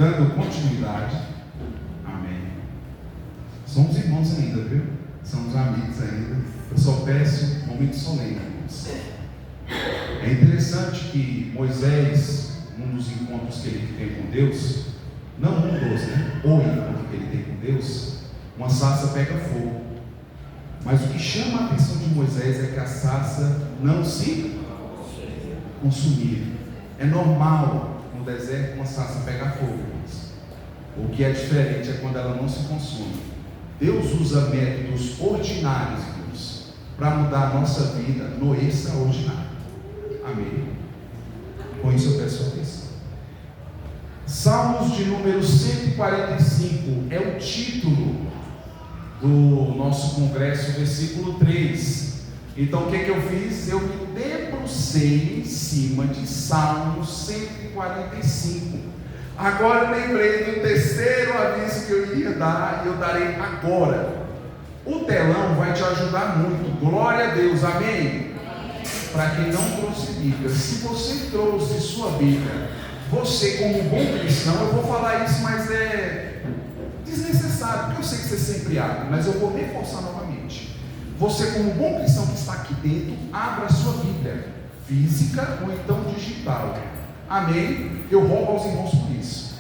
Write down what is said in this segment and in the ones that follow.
dando continuidade. Amém. Somos irmãos ainda, viu? Somos amigos ainda. Eu só peço um momento solene, irmãos. É interessante que Moisés, num dos encontros que ele tem com Deus, não um dos, né? O encontro que ele tem com Deus, uma sarça pega fogo. Mas o que chama a atenção de Moisés é que a sarça não se consumia. É normal no deserto uma sarça pegar fogo, irmãos. O que é diferente é quando ela não se consome. Deus usa métodos ordinários, irmãos, para mudar a nossa vida no extraordinário. Amém. Com isso eu peço atenção. Salmos de número 145 é o título do nosso congresso, versículo 3. Então o que eu fiz? Eu me debrucei em cima de Salmos 145. Agora eu lembrei do terceiro aviso que eu iria dar, e eu darei agora. O telão vai te ajudar muito. Glória a Deus, amém? Para quem não trouxe Bíblia, se você trouxe sua Bíblia, você como bom cristão, eu vou falar isso, mas é desnecessário, porque eu sei que você sempre abre, mas eu vou reforçar novamente. Você como bom cristão que está aqui dentro, abra a sua Bíblia, física ou então digital. Amém? Eu roubo aos irmãos por isso.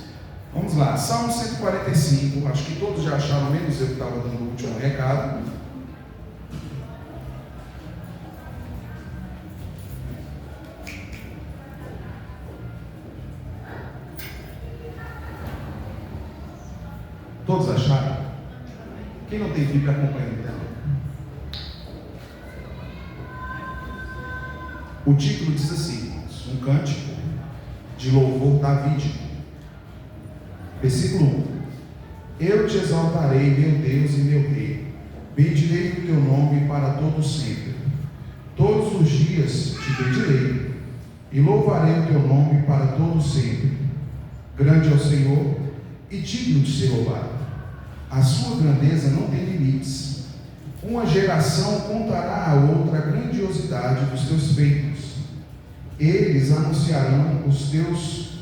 Vamos lá, Salmo 145, acho que todos já acharam, menos eu que estava dando o último recado. Todos acharam? Quem não tem Bíblia acompanha então. O título diz assim, um cântico de louvor davídico. Versículo 1. Eu te exaltarei, meu Deus e meu Rei. Bendirei o teu nome para todo sempre. Todos os dias te bendirei e louvarei o teu nome para todo sempre. Grande é o Senhor e digno de ser louvado. A sua grandeza não tem limites. Uma geração contará a outra a grandiosidade dos teus feitos. Eles anunciarão os teus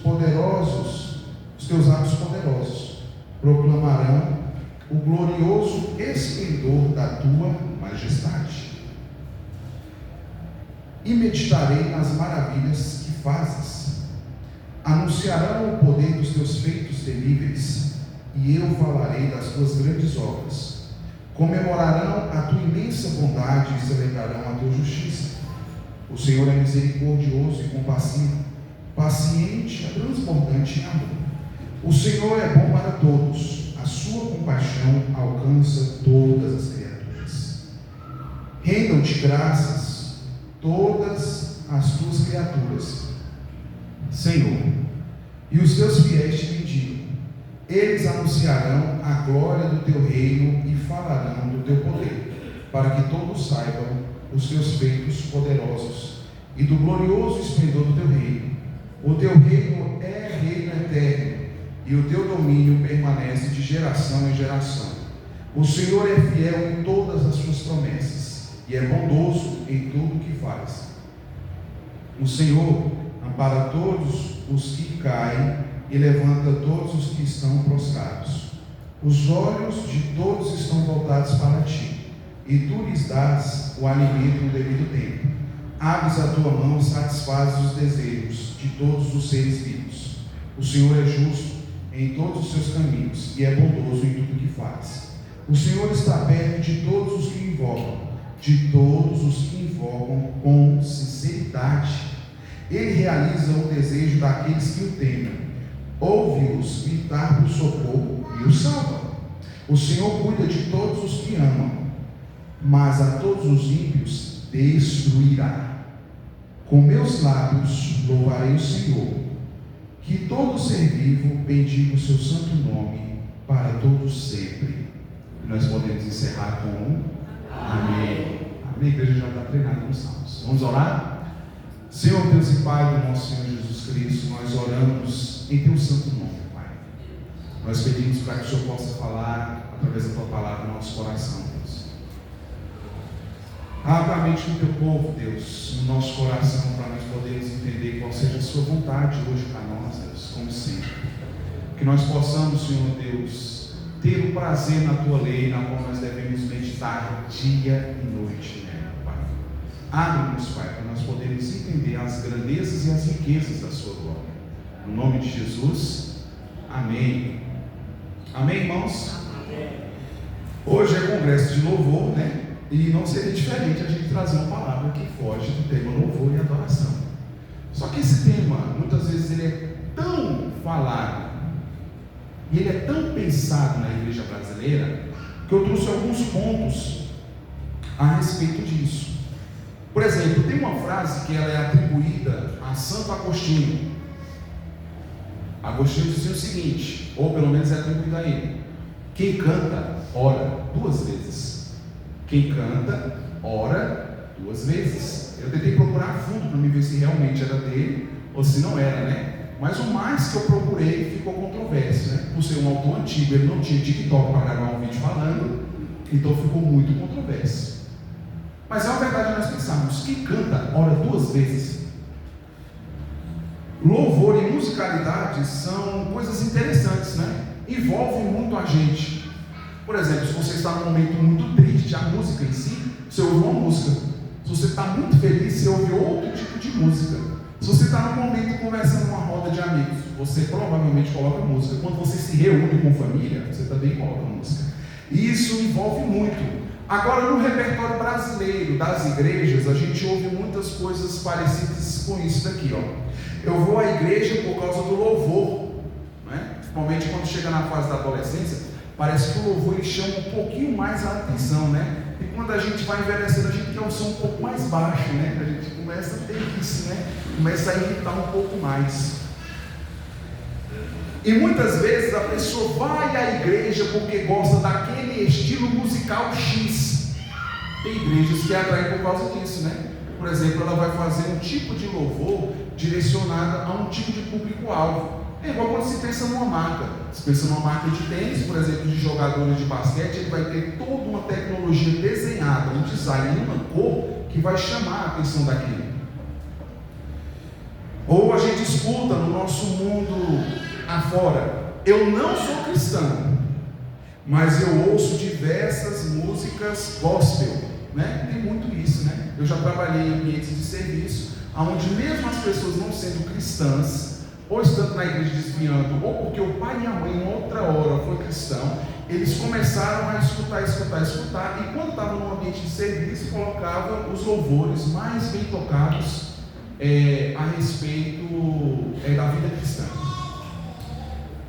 atos poderosos. Proclamarão o glorioso esplendor da tua majestade. E meditarei nas maravilhas que fazes. Anunciarão o poder dos teus feitos temíveis. E eu falarei das tuas grandes obras. Comemorarão a tua imensa bondade e celebrarão a tua justiça. O Senhor é misericordioso e compassivo, paciente e transbordante em amor. O Senhor é bom para todos, a sua compaixão alcança todas as criaturas. Rendam-te graças todas as tuas criaturas, Senhor, e os teus fiéis te bendigam. Eles anunciarão a glória do teu reino e falarão do teu poder, para que todos saibam os teus feitos poderosos e do glorioso esplendor do teu reino. O teu reino é reino eterno, e o teu domínio permanece de geração em geração. O Senhor é fiel em todas as suas promessas, e é bondoso em tudo o que faz. O Senhor ampara todos os que caem, e levanta todos os que estão prostrados. Os olhos de todos estão voltados para ti, e tu lhes dás o alimento no devido tempo. Abres a tua mão e satisfazes os desejos de todos os seres vivos. O Senhor é justo em todos os seus caminhos, e é bondoso em tudo que faz. O Senhor está perto de todos os que invocam com sinceridade. Ele realiza o desejo daqueles que o temem. Ouve-os gritar por socorro e os salva. O Senhor cuida de todos os que amam, mas a todos os ímpios destruirá. Com meus lábios louvarei o Senhor. Que todo ser vivo bendiga o seu santo nome para todos sempre. Nós podemos encerrar com um amém. A minha igreja já está treinada nos salmos. Vamos orar? Senhor Deus e Pai do nosso Senhor Jesus Cristo, nós oramos em teu santo nome, Pai. Nós pedimos para que o Senhor possa falar através da tua palavra no nosso coração, Deus. Abra a mente do teu povo, Deus, no nosso coração, para nós podermos entender qual seja a sua vontade hoje para nós, Deus, como sempre. que nós possamos, Senhor Deus, ter o prazer na Tua lei, na qual nós devemos meditar dia e noite, né, Pai. Abre-nos, Pai, para nós podermos entender as grandezas e as riquezas da Sua glória. No nome de Jesus, amém. Amém, irmãos? Amém. Hoje é congresso de louvor, né? E não seria diferente a gente trazer uma palavra que foge do tema louvor e adoração. Só que esse tema, muitas vezes, ele é tão falado e ele é tão pensado na igreja brasileira, que eu trouxe alguns pontos a respeito disso. Por exemplo, tem uma frase que ela é atribuída a Santo Agostinho. Agostinho dizia o seguinte, ou pelo menos é atribuída a ele: quem canta, ora 2 vezes. Quem canta, ora 2 vezes. Eu tentei procurar a fundo para me ver se realmente era dele ou se não era, né? Mas o mais que eu procurei ficou controverso, né? Por ser um autor antigo, ele não tinha TikTok para gravar um vídeo falando, então ficou muito controverso. Mas é uma verdade nós pensarmos: quem canta, ora 2 vezes. Louvor e musicalidade são coisas interessantes, né? Envolvem muito a gente. Por exemplo, se você está num momento muito triste, a música em si, você ouve uma música. Se você está muito feliz, você ouve outro tipo de música. Se você está num momento conversando numa roda de amigos, você provavelmente coloca música. Quando você se reúne com família, você também coloca música. E isso envolve muito. Agora, no repertório brasileiro das igrejas, a gente ouve muitas coisas parecidas com isso daqui, ó. Eu vou à igreja por causa do louvor, né? Principalmente quando chega na fase da adolescência, parece que o louvor ele chama um pouquinho mais a atenção, né? E quando a gente vai envelhecendo, a gente quer um som um pouco mais baixo, né? A gente começa a ter isso, né? Começa a irritar um pouco mais. E muitas vezes a pessoa vai à igreja porque gosta daquele estilo musical X. Tem igrejas que atraem por causa disso, né? Por exemplo, ela vai fazer um tipo de louvor direcionado a um tipo de público-alvo. É igual quando se pensa numa marca. Se pensa numa marca de tênis, por exemplo, de jogadores de basquete, ele vai ter toda uma tecnologia desenhada, um design, uma cor que vai chamar a atenção daquilo. Ou a gente escuta no nosso mundo afora: eu não sou cristão, mas eu ouço diversas músicas gospel, né? Tem muito isso, né? Eu já trabalhei em ambientes de serviço, onde mesmo as pessoas não sendo cristãs, ou estando na igreja desviando, ou porque o pai e a mãe em outra hora foi cristão, eles começaram a escutar, e quando estavam no ambiente de serviço, colocavam os louvores mais bem tocados a respeito da vida cristã.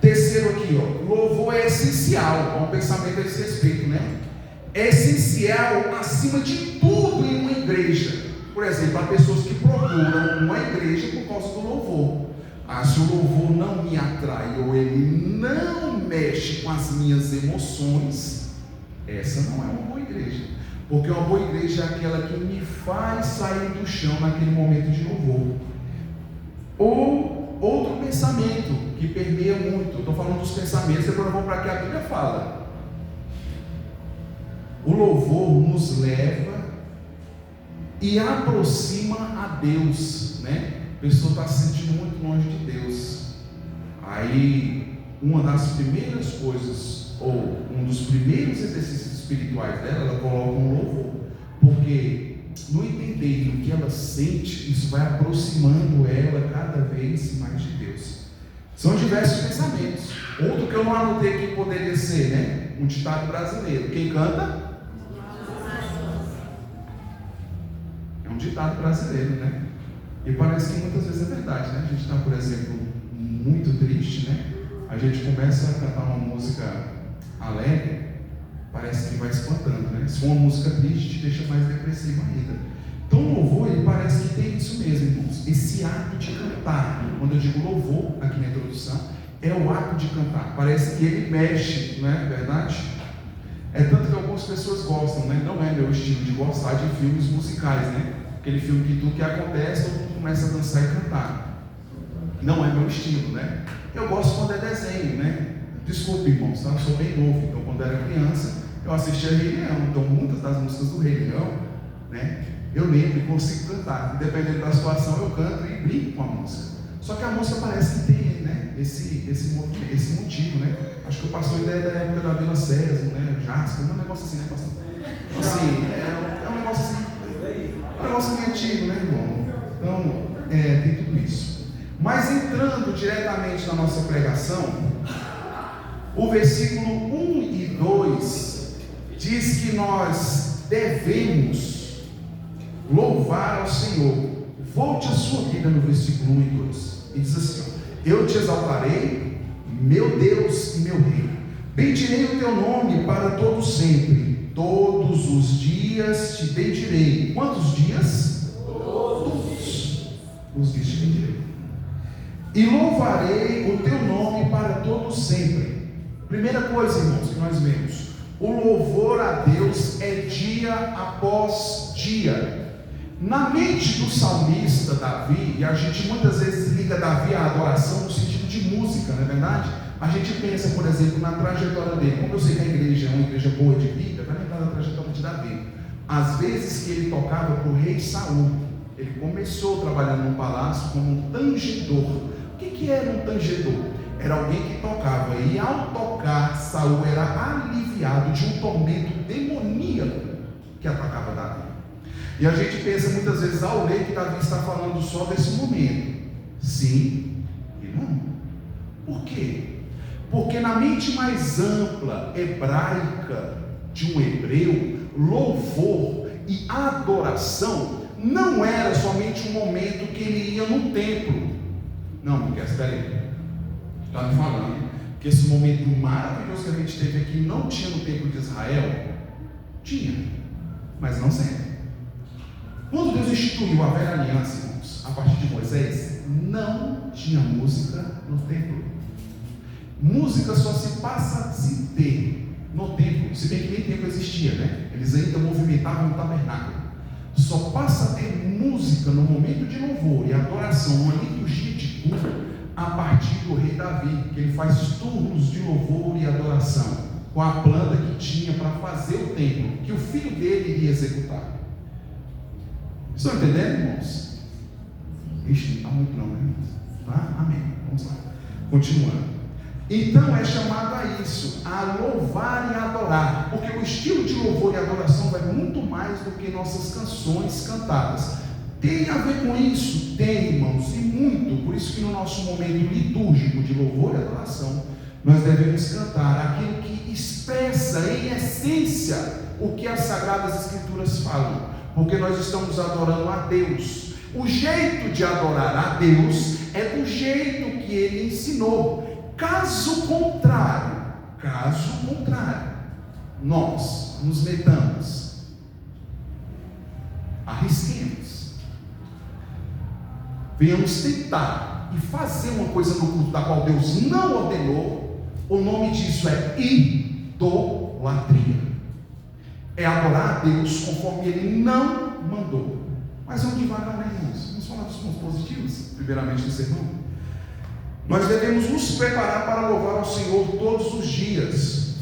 Terceiro aqui, ó, louvor é essencial, é um pensamento a esse respeito, né? É essencial acima de tudo em uma igreja. Por exemplo, há pessoas que procuram uma igreja por causa do louvor. Se o louvor não me atrai ou ele não mexe com as minhas emoções, essa não é uma boa igreja. Porque uma boa igreja é aquela que me faz sair do chão naquele momento de louvor. Ou outro pensamento que permeia muito, estou falando dos pensamentos, depois eu vou para que a Bíblia fala. O louvor nos leva e aproxima a Deus, né? A pessoa está se sentindo muito longe de Deus. Aí, uma das primeiras coisas, ou um dos primeiros exercícios espirituais dela, ela coloca um louvor. Porque, no entender do que ela sente, isso vai aproximando ela cada vez mais de Deus. São diversos pensamentos. Outro que eu não anotei aqui poderia ser, né? Um ditado brasileiro: quem canta? É um ditado brasileiro, né? E parece que muitas vezes é verdade, né? A gente está, por exemplo, muito triste, né? A gente começa a cantar uma música alegre, parece que vai espantando, né? Se for uma música triste, te deixa mais depressivo ainda. Então o louvor, ele parece que tem isso mesmo, irmãos. Esse ato de cantar, quando eu digo louvor aqui na introdução, é o ato de cantar. Parece que ele mexe, não é verdade? É tanto que algumas pessoas gostam, né? Não é meu estilo de gostar de filmes musicais, né? Aquele filme que tudo que acontece, todo mundo começa a dançar e cantar. Não é meu estilo, né? Eu gosto quando é desenho, né? Desculpe, irmãos, tá? Eu sou bem novo, então quando era criança, eu assistia Rei Leão. Então muitas das músicas do Rei Leão, né? Eu lembro e consigo cantar. Dependendo da situação, eu canto e brinco com a música. Só que a música parece que tem, né? esse motivo, né? Acho que o pastor ainda é da época da Vila César, né? Jasper, um negócio assim, né, pastor? Então, assim, é um negócio assim, um negócio meio antigo, né, irmão? Então, tem tudo isso. Mas entrando diretamente na nossa pregação, o versículo 1 e 2 diz que nós devemos louvar ao Senhor. Volte a sua vida no versículo 1 e 2. E diz assim: eu te exaltarei, meu Deus e meu Rei. Bendirei o teu nome para todo sempre. Todos os dias te bendirei. Quantos dias? Todos os dias te bendirei. E louvarei o teu nome para todo sempre. Primeira coisa, irmãos, que nós vemos: o louvor a Deus é dia após dia. Na mente do salmista Davi, e a gente muitas vezes liga Davi à adoração no sentido de música, não é verdade? A gente pensa, por exemplo, na trajetória dele. Como eu sei que a igreja é uma igreja boa de vida, vai lembrar da trajetória de Davi. Às vezes que ele tocava para o rei Saul. Ele começou trabalhando no palácio como um tangedor. O que era um tangedor? Era alguém que tocava, e ao tocar, Saul era aliviado de um tormento demoníaco que atacava Davi. E a gente pensa muitas vezes ao ler que Davi está falando só desse momento. Sim e não. Por quê? Porque na mente mais ampla, hebraica, de um hebreu, louvor e adoração não era somente um momento que ele ia no templo. Não, porque espera aí, está me falando que esse momento maravilhoso que a gente teve aqui não tinha no templo de Israel? Tinha, mas não sempre. Quando Deus instituiu a velha aliança, irmãos, a partir de Moisés, não tinha música no templo. Música só se passa a se ter no templo, se bem que nem templo existia, né? Eles ainda movimentavam o tabernáculo. Só passa a ter música no momento de louvor e adoração, uma liturgia de culto, a partir do rei Davi, que ele faz turnos de louvor e adoração, com a planta que tinha para fazer o templo, que o filho dele iria executar. Estão entendendo, irmãos? Ixi, não está muito não, né, irmãos? Tá? Amém. Vamos lá. Continuando. Então é chamado a isso, a louvar e adorar, porque o estilo de louvor e adoração vai muito mais do que nossas canções cantadas. Tem a ver com isso? Tem, irmãos, e muito. Por isso que no nosso momento litúrgico de louvor e adoração, nós devemos cantar aquilo que expressa em essência o que as Sagradas Escrituras falam. Porque nós estamos adorando a Deus. O jeito de adorar a Deus é do jeito que Ele ensinou. Caso contrário, nós nos metamos, arrisquemos, venhamos tentar e fazer uma coisa no culto da qual Deus não ordenou. O nome disso é idolatria. É adorar a Deus conforme Ele não mandou. Mas vamos devagar, né, irmãos? Vamos falar dos pontos positivos, primeiramente do sermão. Nós devemos nos preparar para louvar ao Senhor todos os dias.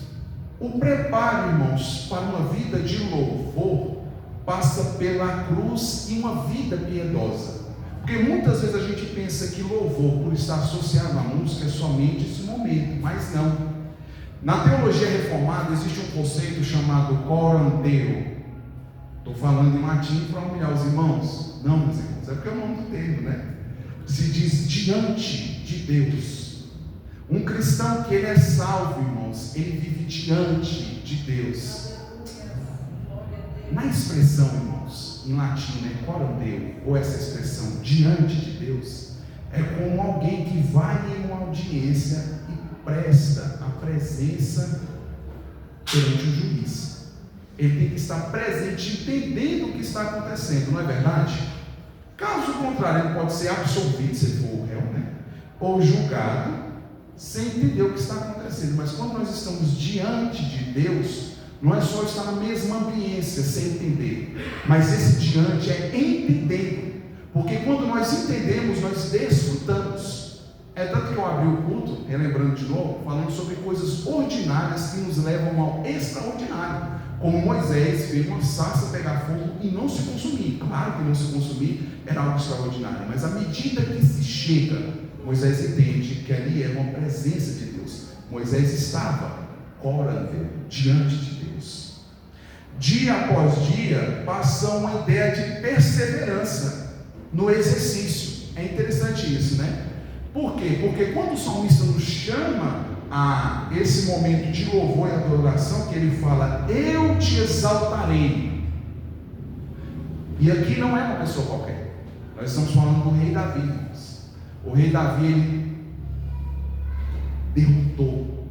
O preparo, irmãos, para uma vida de louvor passa pela cruz e uma vida piedosa. Porque muitas vezes a gente pensa que louvor, por estar associado à música, é somente esse momento, mas não. Na teologia reformada existe um conceito chamado coram Deo. Estou falando em latim para humilhar os irmãos? Não, meus irmãos, é porque é o nome do termo, né? Se diz diante de Deus. Um cristão que ele é salvo, irmãos, ele vive diante de Deus. Na expressão, irmãos, em latim, né, coram Deo, ou essa expressão, diante de Deus, é como alguém que vai em uma audiência e presta a presença perante o juiz. Ele tem que estar presente, entendendo o que está acontecendo, não é verdade? Caso contrário, ele pode ser absolvido, se ele for o réu, né? Ou julgado, sem entender o que está acontecendo. Mas quando nós estamos diante de Deus, não é só estar na mesma ambiência sem entender, mas esse diante é entendendo, porque quando nós entendemos, nós desfrutamos. É tanto que eu abri o culto, relembrando de novo, falando sobre coisas ordinárias que nos levam ao extraordinário, como Moisés fez uma sarça pegar fogo e não se consumir. Claro que não se consumir era algo extraordinário, mas à medida que se chega Moisés entende que ali é uma presença de Deus. Moisés estava orando diante de Deus. Dia após dia, passa uma ideia de perseverança no exercício. É interessante isso, né? Por quê? Porque quando o salmista nos chama a esse momento de louvor e adoração, que ele fala, eu te exaltarei. E aqui não é uma pessoa qualquer. Nós estamos falando do rei Davi. O rei Davi, ele derrotou,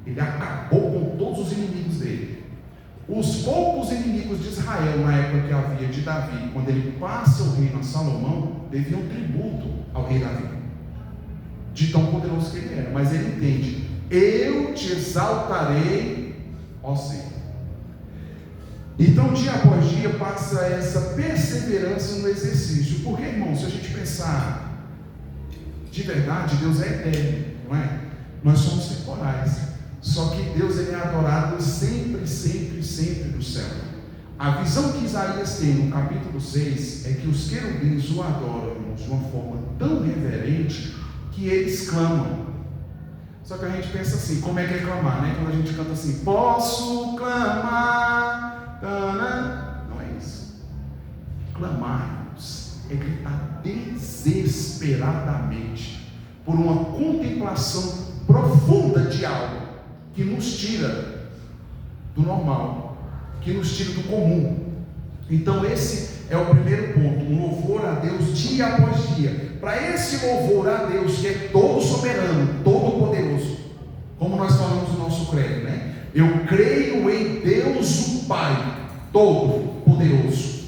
ele acabou com todos os inimigos dele. Os poucos inimigos de Israel, na época que havia de Davi, quando ele passa o reino a Salomão, deviam tributo ao rei Davi, de tão poderoso que ele era. Mas ele entende, eu te exaltarei, ó Senhor. Então, dia após dia, passa essa perseverança no exercício. Porque, irmão, se a gente pensar de verdade, Deus é eterno, não é? Nós somos temporais. Só que Deus, ele é adorado sempre, sempre, sempre no céu. A visão que Isaías tem no capítulo 6 é que os querubins o adoram, irmãos, de uma forma tão reverente que eles clamam. Só que a gente pensa assim, como é que é clamar, né? Quando a gente canta assim, posso clamar, não é isso. Clamar, irmãos, é gritar desesperadamente por uma contemplação profunda de algo que nos tira do normal, que nos tira do comum. Então esse é o primeiro ponto, um louvor a Deus dia após dia. Para esse louvor a Deus, que é todo soberano, todo poderoso, como nós falamos no nosso credo, né? Eu creio em Deus o Pai, todo poderoso.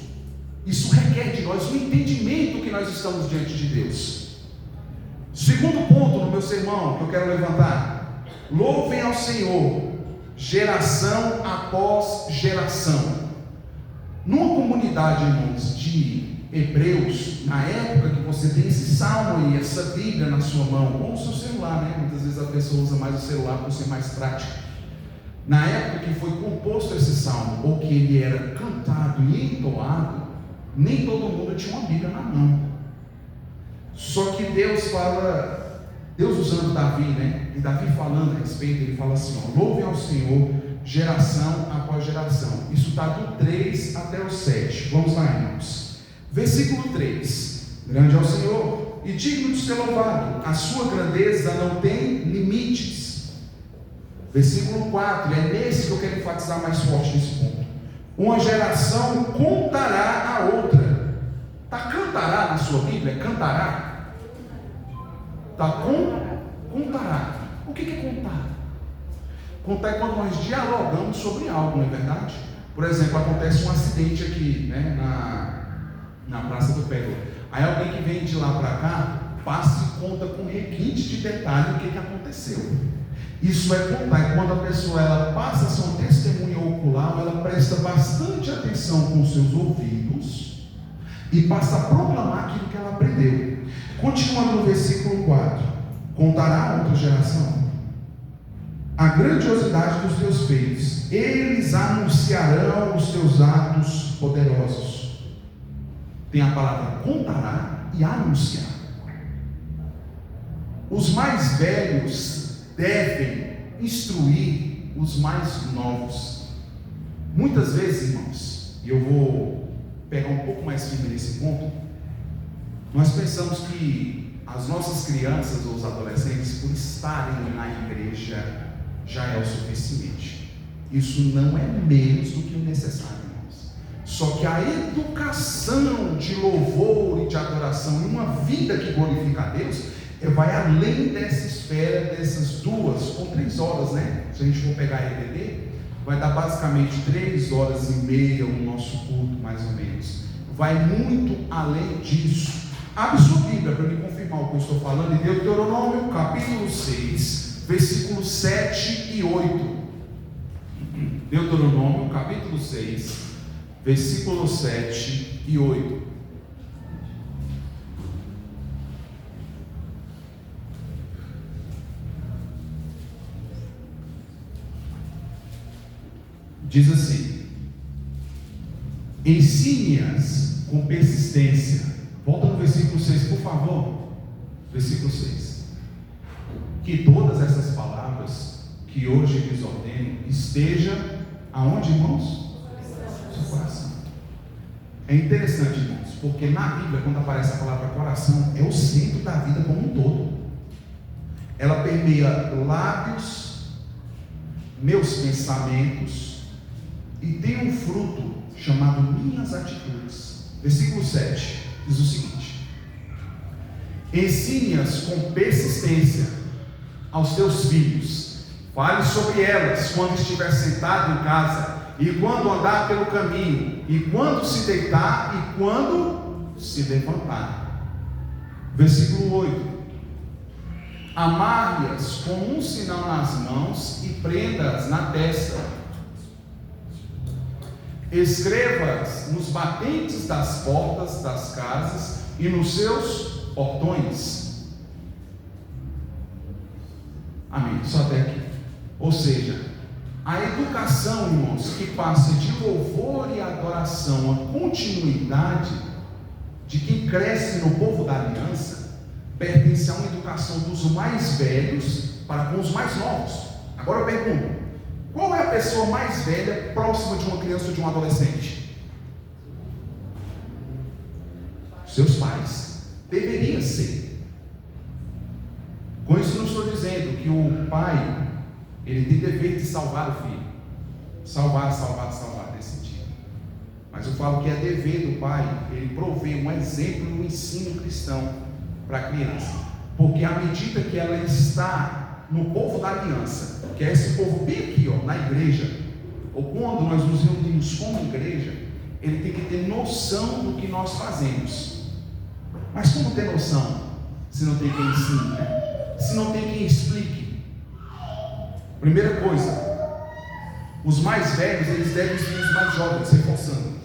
Isso requer de nós um entendimento que nós estamos diante de Deus. Segundo ponto no meu sermão que eu quero levantar: louvem ao Senhor, geração após geração. Numa comunidade, irmãos, de hebreus, na época que você tem esse salmo aí, essa Bíblia na sua mão, ou o seu celular, né? Muitas vezes a pessoa usa mais o celular por ser mais prático. Na época que foi composto esse salmo, ou que ele era cantado e entoado, nem todo mundo tinha uma Bíblia na mão. Só que Deus fala, Deus usando Davi, né? E Davi falando a respeito, ele fala assim, ó, louve ao Senhor, geração após geração. Isso está do 3 até o 7. Vamos lá, irmãos. Versículo 3. Grande é o Senhor e digno de ser louvado, a sua grandeza não tem limites. Versículo 4, é nesse que eu quero enfatizar mais forte nesse ponto. Uma geração contará a outra. Está cantará na sua Bíblia? Cantará? Está contará. O que é contar? Contar é quando nós dialogamos sobre algo, não é verdade? Por exemplo, acontece um acidente aqui, né, na Praça do Pérola. Aí alguém que vem de lá para cá, passa e conta com requinte de detalhe o que aconteceu. Isso é contar, é quando a pessoa ela passa a ser um testemunho ocular, ela presta bastante atenção com os seus ouvidos e passa a proclamar aquilo que ela aprendeu. Continuando no versículo 4, contará a outra geração a grandiosidade dos teus feitos, eles anunciarão os teus atos poderosos. Tem a palavra contará e anunciar. Os mais velhos devem instruir os mais novos. Muitas vezes, irmãos, e eu vou pegar um pouco mais firme nesse ponto, nós pensamos que as nossas crianças ou os adolescentes, por estarem na igreja, já é o suficiente. Isso não é menos do que o necessário, irmãos. Só que a educação de louvor e de adoração em uma vida que glorifica a Deus vai além dessa esfera, dessas 2 ou 3 horas, né? Se a gente for pegar a EBD, vai dar basicamente 3 horas e meia o nosso culto, mais ou menos. Vai muito além disso. Abre sua Bíblia para me confirmar o que eu estou falando em Deuteronômio capítulo 6, versículos 7 e 8. Deuteronômio capítulo 6, versículos 7 e 8. Diz assim: ensine-as com persistência. Volta no versículo 6, por favor. Versículo 6. Que todas essas palavras que hoje lhes ordeno esteja aonde, irmãos? No seu coração. É interessante, irmãos, porque na Bíblia, quando aparece a palavra coração, é o centro da vida como um todo. Ela permeia lábios, meus pensamentos, e tem um fruto chamado minhas atitudes. Versículo 7 diz o seguinte: ensine-as com persistência aos teus filhos, fale sobre elas quando estiver sentado em casa, e quando andar pelo caminho, e quando se deitar, e quando se levantar. Versículo 8: amarre-as com um sinal nas mãos e prenda-as na testa. Escreva-as nos batentes das portas das casas e nos seus portões. Amém, só até aqui. Ou seja, a educação, irmãos, que passa de louvor e adoração a continuidade de quem cresce no povo da aliança, pertence a uma educação dos mais velhos para com os mais novos. Agora eu pergunto: qual é a pessoa mais velha próxima de uma criança ou de um adolescente? Seus pais. Deveria ser. Com isso não estou dizendo que o pai, ele tem dever de salvar o filho. Salvar nesse sentido. Mas eu falo que é dever do pai, ele prover um exemplo no ensino cristão para a criança. Porque à medida que ela está no povo da aliança, que é esse povo bem aqui, na igreja, ou quando nós nos reunimos como igreja, ele tem que ter noção do que nós fazemos. Mas como ter noção se não tem quem ensine, né? Se não tem quem explique? Primeira coisa, os mais velhos, eles devem ser os mais jovens, reforçando.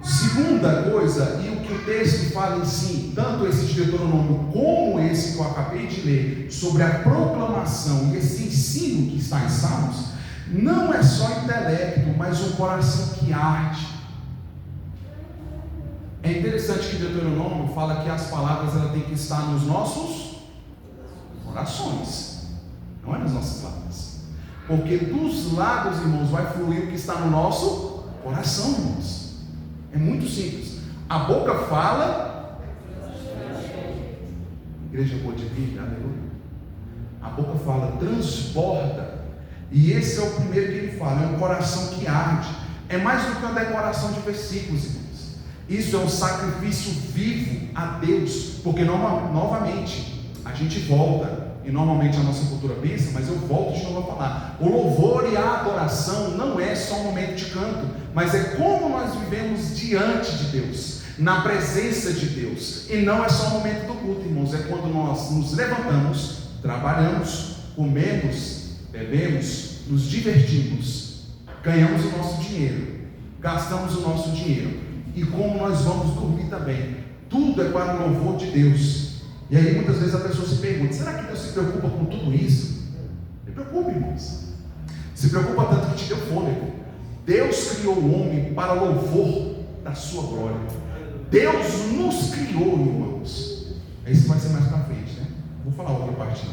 Segunda coisa, e o que o texto fala em si, tanto esse de Deuteronômio como esse que eu acabei de ler, sobre a proclamação e esse ensino que está em Salmos, não é só intelecto, mas um coração que arde. É interessante que Deuteronômio fala que as palavras ela tem que estar nos nossos corações, não é nas nossas lábios. Porque dos lábios, irmãos, vai fluir o que está no nosso coração, irmãos. É muito simples. A boca fala, igreja boa de Bíblia, aleluia. A boca fala, transborda. E esse é o primeiro que ele fala, é um coração que arde. É mais do que uma decoração de versículos, irmãos. Isso é um sacrifício vivo a Deus. Porque novamente, a gente volta. E normalmente a nossa cultura pensa, mas eu volto de novo a falar. O louvor e a adoração não é só um momento de canto, mas é como nós vivemos diante de Deus, na presença de Deus. E não é só um momento do culto, irmãos, é quando nós nos levantamos, trabalhamos, comemos, bebemos, nos divertimos, ganhamos o nosso dinheiro, gastamos o nosso dinheiro, e como nós vamos dormir também. Tudo é para o louvor de Deus. E aí muitas vezes a pessoa se pergunta: será que Deus se preocupa com tudo isso? Se preocupa, irmãos. Se preocupa tanto que te deu fôlego. Deus criou o homem para louvor da sua glória. Deus nos criou, irmãos. Isso vai ser mais para frente, né? Vou falar outra parte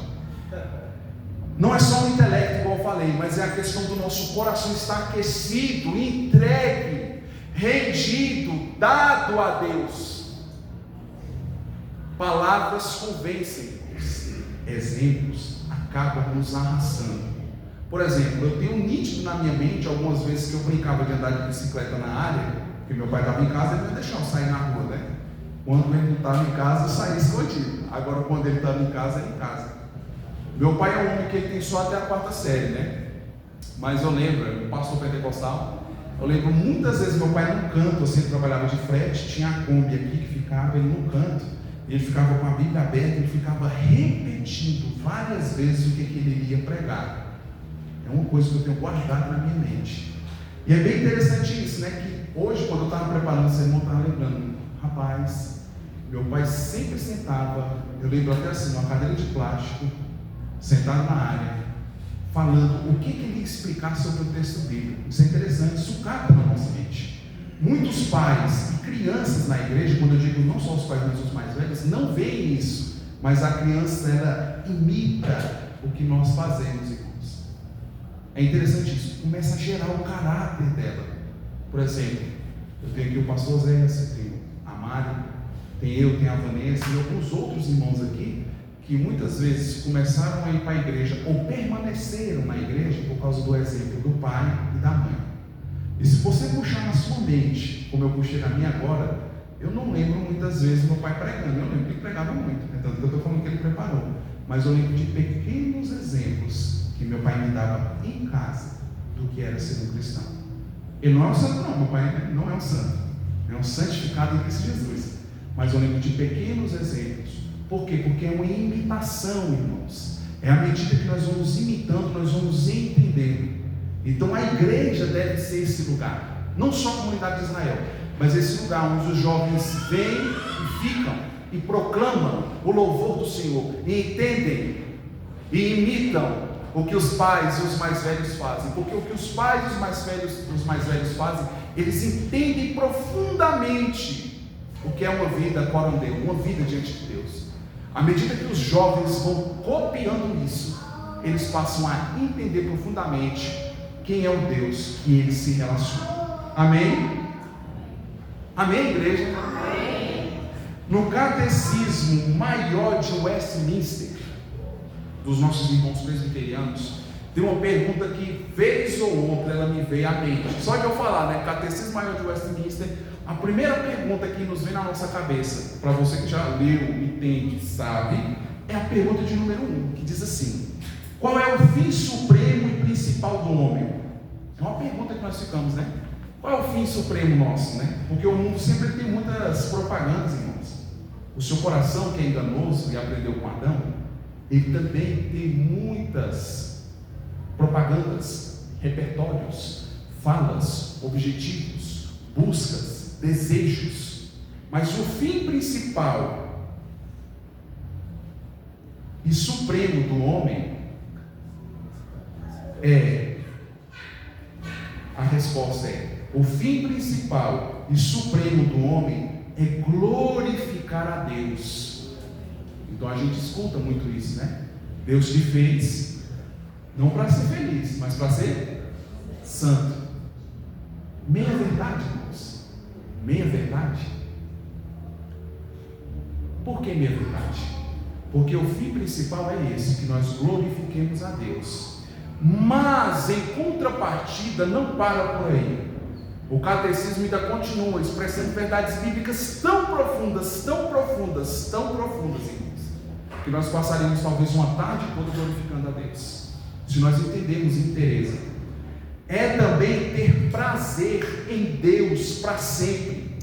não é só o intelecto, igual eu falei, mas é a questão do nosso coração estar aquecido, entregue, rendido, dado a Deus. Palavras convencem, exemplos acabam nos arrastando. Por exemplo, eu tenho nítido na minha mente algumas vezes que eu brincava de andar de bicicleta na área, porque meu pai estava em casa, ele não ia deixar eu sair na rua, né? Quando ele não estava em casa, eu saía escondido. Agora, quando ele estava em casa, era em casa. Meu pai é um homem que ele tem só até a 4ª série, né? Mas eu lembro, um pastor pentecostal, eu lembro muitas vezes meu pai num canto, eu sempre trabalhava de frete, tinha a Kombi aqui que ficava, ele num canto. Ele ficava com a Bíblia aberta, ele ficava repetindo várias vezes o que ele iria pregar. É uma coisa que eu tenho guardado na minha mente. E é bem interessante isso, né? Que hoje, quando eu estava preparando esse sermão, eu estava lembrando, rapaz, meu pai sempre sentava, eu lembro até assim, numa cadeira de plástico, sentado na área, falando o que ele ia explicar sobre o texto bíblico. Isso é interessante, isso capta na nossa mente. Muitos pais e crianças na igreja, quando eu digo não só os pais, mas os mais velhos, não veem isso. mas a criança, ela imita o que nós fazemos, irmãos. É interessante isso, começa a gerar o caráter dela. Por exemplo, eu tenho aqui o pastor Zé, eu tenho a Mari, tem a Vanessa e alguns outros irmãos aqui, que muitas vezes começaram a ir para a igreja, ou permaneceram na igreja por causa do exemplo do pai e da mãe. E se você puxar na sua mente, como eu puxei na minha agora, eu não lembro muitas vezes meu pai pregando. Eu lembro que ele pregava muito, né? Tanto que eu estou falando que ele preparou. Mas eu lembro de pequenos exemplos que meu pai me dava em casa do que era ser um cristão. Ele não é um santo, não. Meu pai não é um santo. É um santificado em Cristo Jesus. Mas eu lembro de pequenos exemplos. Por quê? Porque é uma imitação, irmãos. É à medida que nós vamos imitando, nós vamos entendendo. Então a igreja deve ser esse lugar. Não só a comunidade de Israel, mas esse lugar onde os jovens vêm e ficam e proclamam o louvor do Senhor, e entendem e imitam o que os pais e os mais velhos fazem, porque o que os pais e os mais velhos fazem, eles entendem profundamente o que é uma vida coram Deus, uma vida diante de Deus. À medida que os jovens vão copiando isso, eles passam a entender profundamente quem é o Deus que eles se relacionam. Amém? Amém, igreja? Amém. No catecismo maior de Westminster, dos nossos irmãos presbiterianos, tem uma pergunta que, vez ou outra, ela me veio à mente. Só de eu falar, né? Catecismo maior de Westminster, a primeira pergunta que nos vem na nossa cabeça, para você que já leu, entende, sabe, é a pergunta de número 1, que diz assim: qual é o fim supremo e principal do homem? É uma pergunta que nós ficamos, né? Qual é o fim supremo nosso, né? Porque o mundo sempre tem muitas propagandas, irmãos. O seu coração, que é enganoso e aprendeu com Adão, ele também tem muitas propagandas, repertórios, falas, objetivos, buscas, desejos. Mas o fim principal e supremo do homem a resposta é: o fim principal e supremo do homem é glorificar a Deus. Então a gente escuta muito isso, né? Deus te fez não para ser feliz, mas para ser santo. Meia verdade, irmãos. Meia verdade. Por que meia verdade? Porque o fim principal é esse, que nós glorifiquemos a Deus. Mas em contrapartida não para por aí. O catecismo ainda continua expressando verdades bíblicas tão profundas, irmãos, que nós passaríamos talvez uma tarde toda glorificando a Deus, se nós entendermos inteireza. É também ter prazer em Deus para sempre.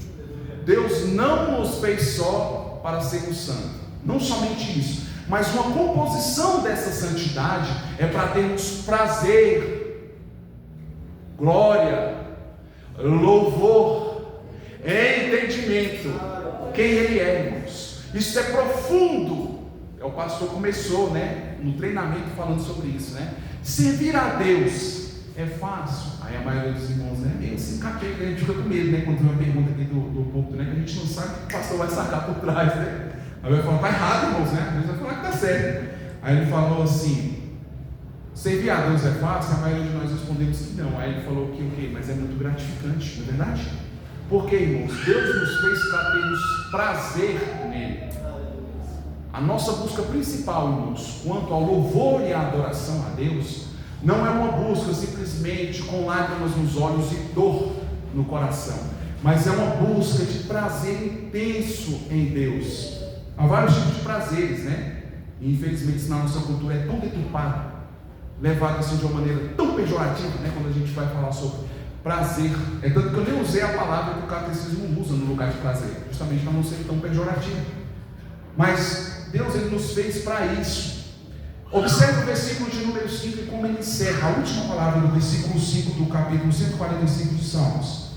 Deus não nos fez só para sermos santos, não somente isso, mas uma composição dessa santidade é para termos prazer, glória, louvor, entendimento, quem Ele é, irmãos. Isso é profundo. O pastor começou, né, no treinamento falando sobre isso, né? Servir a Deus é fácil. Aí a maioria dos irmãos, né, meio assim, capeta, a gente fica com medo, né, quando tem uma pergunta aqui do púlpito, né, que a gente não sabe o que o pastor vai sacar por trás, né? Aí vai falar: tá errado, irmãos, né? Às vezes vai falar que tá certo. Aí ele falou assim: servir a Deus é fácil? A maioria de nós respondemos que não. Aí ele falou que o quê? Mas é muito gratificante, não é verdade? Porque, irmãos, Deus nos fez para termos prazer nele. A nossa busca principal, irmãos, quanto ao louvor e à adoração a Deus, não é uma busca simplesmente com lágrimas nos olhos e dor no coração, mas é uma busca de prazer intenso em Deus. Há vários tipos de prazeres, né? E infelizmente isso na nossa cultura é tão deturpado, levado assim de uma maneira tão pejorativa, né? Quando a gente vai falar sobre prazer, é tanto que eu nem usei a palavra que o catecismo usa no lugar de prazer, justamente para não ser tão pejorativo. Mas Deus, Ele nos fez para isso. Observe o versículo de número 5 e como ele encerra, a última palavra do versículo 5 do capítulo 145 de Salmos: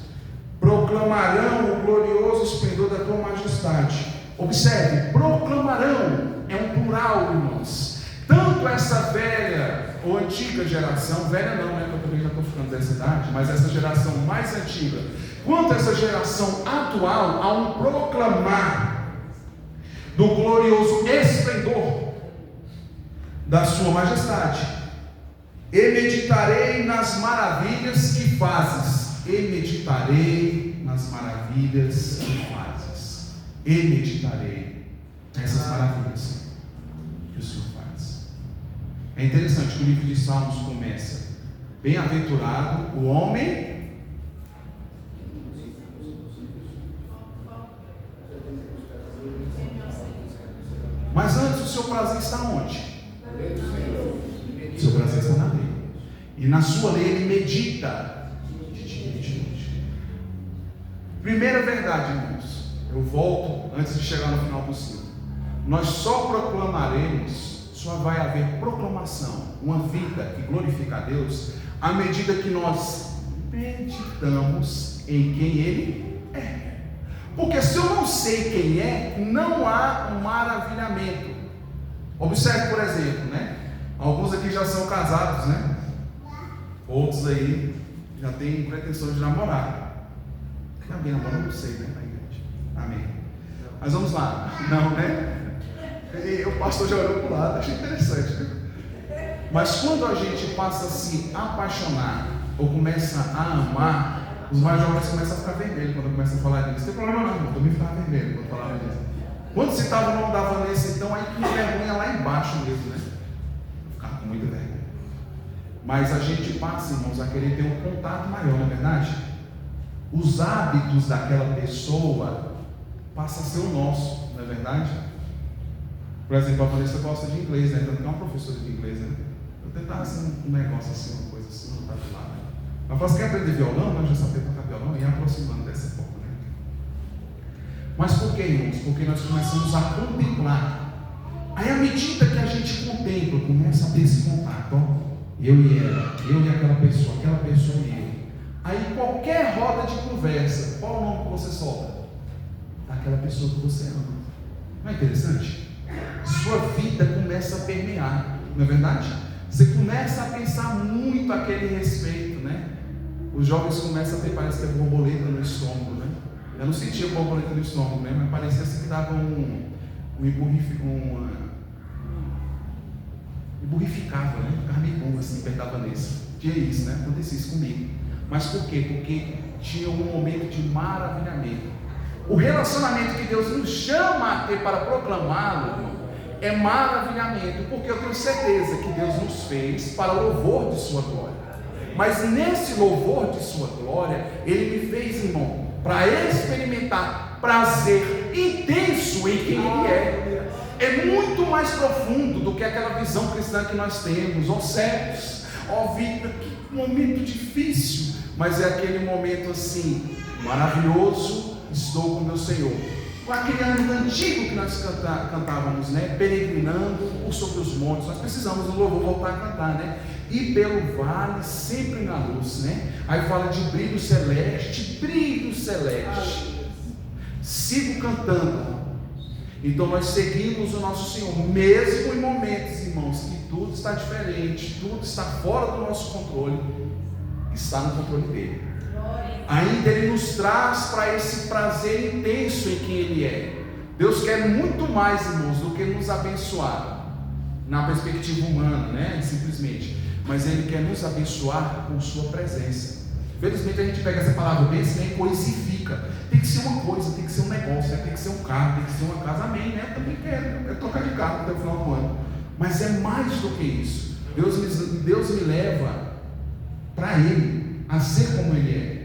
proclamarão o glorioso esplendor da tua majestade. Observe, proclamarão é um plural, irmãos. Tanto essa velha ou antiga geração, velha não, né, que eu também já estou ficando dessa idade, mas essa geração mais antiga, quanto essa geração atual, há um proclamar. do glorioso esplendor da sua majestade. E meditarei nas maravilhas que fazes. E meditarei nas maravilhas que fazes. E meditarei nessas maravilhas que o Senhor faz. É interessante que o livro de Salmos começa: bem-aventurado o homem. Mas antes, o seu prazer está onde? O seu prazer está na lei. E na sua lei ele medita de dia e de noite. Primeira verdade, irmãos. Eu volto antes de chegar no final possível. Nós só proclamaremos, só vai haver proclamação, uma vida que glorifica a Deus, à medida que nós meditamos em quem Ele é. Porque se eu não sei quem é, não há um maravilhamento. Observe, por exemplo, né? Alguns aqui já são casados, né? Outros aí já têm pretensões de namorar. Alguém namora? Não sei, né? Amém. Mas vamos lá. Não, né? E o pastor já olhou para o lado, achei interessante, né? Mas quando a gente passa a se apaixonar ou começa a amar, os mais jovens começam a ficar vermelhos quando começam a falar disso. Não tem problema não, eu também ficava vermelho quando falava disso. Quando citava o nome da Vanessa, então, aí com vergonha lá embaixo mesmo, né? Eu ficava com muita vergonha. Mas a gente passa, irmãos, a querer ter um contato maior, não é verdade? Os hábitos daquela pessoa passam a ser o nosso, não é verdade? Por exemplo, a Vanessa gosta de inglês, né? Então, é uma professora de inglês, né? Eu tentava assim, um negócio assim, uma coisa assim, não tá do lado, né? Ela fala, você quer aprender violão? Não, já sabia tocar violão, e ia aproximando dessa forma, né? Mas por que, irmãos? Porque nós começamos a contemplar. Aí, à medida que a gente contempla, começa a ter esse contato, ó, eu e ela, eu e aquela pessoa e eu. Aí, qualquer roda de conversa, qual o nome que você solta? Daquela pessoa que você ama. Não é interessante? Sua vida começa a permear, não é verdade? Você começa a pensar muito a aquele respeito, né? Os jovens começam a ter, parece que é borboleta no estômago, né? Eu não sentia borboleta no estômago, né? Mas parecia assim que dava emburrificava, né? Ficava meio bom assim, perto da Vanessa. Tinha isso, né? Acontecia isso comigo. Mas por quê? Porque tinha um momento de maravilhamento. O relacionamento que Deus nos chama a ter para proclamá-lo é maravilhamento, porque eu tenho certeza que Deus nos fez para louvor de sua glória. Mas nesse louvor de sua glória, Ele me fez, irmão, para experimentar prazer intenso em quem Ele é. É muito mais profundo do que aquela visão cristã que nós temos. Ó céus, ó vida, que momento difícil, mas é aquele momento assim, maravilhoso. Estou com meu Senhor. Com aquele ano antigo que nós cantávamos, né? Peregrinando por sobre os montes. Nós precisamos no louvor voltar a cantar, né? E pelo vale sempre na luz, né? Aí fala de brilho celeste, brilho celeste. Sigo cantando. Então nós seguimos o nosso Senhor, mesmo em momentos, irmãos, que tudo está diferente, tudo está fora do nosso controle, está no controle dele. Ainda Ele nos traz para esse prazer intenso em quem Ele é. Deus quer muito mais, irmãos, do que nos abençoar na perspectiva humana, né? Simplesmente, mas Ele quer nos abençoar com sua presença. Felizmente a gente pega essa palavra bênção e coisifica. Tem que ser uma coisa, tem que ser um negócio, tem que ser um carro, tem que ser uma casa. Amém, né? Eu também quero trocar de carro até o final do ano. Mas é mais do que isso. Deus me leva para Ele, a ser como Ele é.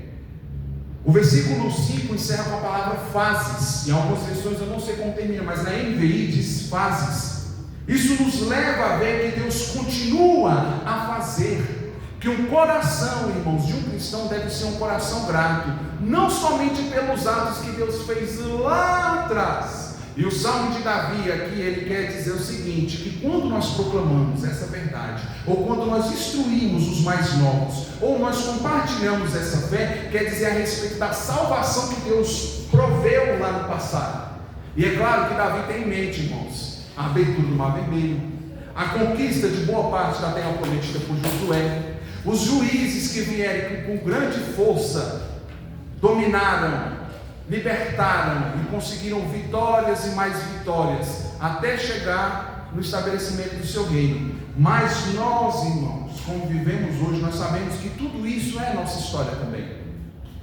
O versículo 5 encerra com a palavra fases. Em algumas versões eu não sei como termina, mas na NVI diz fases. Isso nos leva a ver que Deus continua a fazer. Que um coração, irmãos, de um cristão deve ser um coração grato, não somente pelos atos que Deus fez lá atrás. E o Salmo de Davi aqui, ele quer dizer o seguinte, que quando nós proclamamos essa verdade, ou quando nós instruímos os mais novos, ou nós compartilhamos essa fé, quer dizer a respeito da salvação que Deus proveu lá no passado. E é claro que Davi tem em mente, irmãos, a abertura do Mar Vermelho, a conquista de boa parte da terra prometida por Josué, os juízes que vieram com grande força, dominaram libertaram e conseguiram vitórias e mais vitórias, até chegar no estabelecimento do seu reino. Mas nós, irmãos, como vivemos hoje, nós sabemos que tudo isso é nossa história também.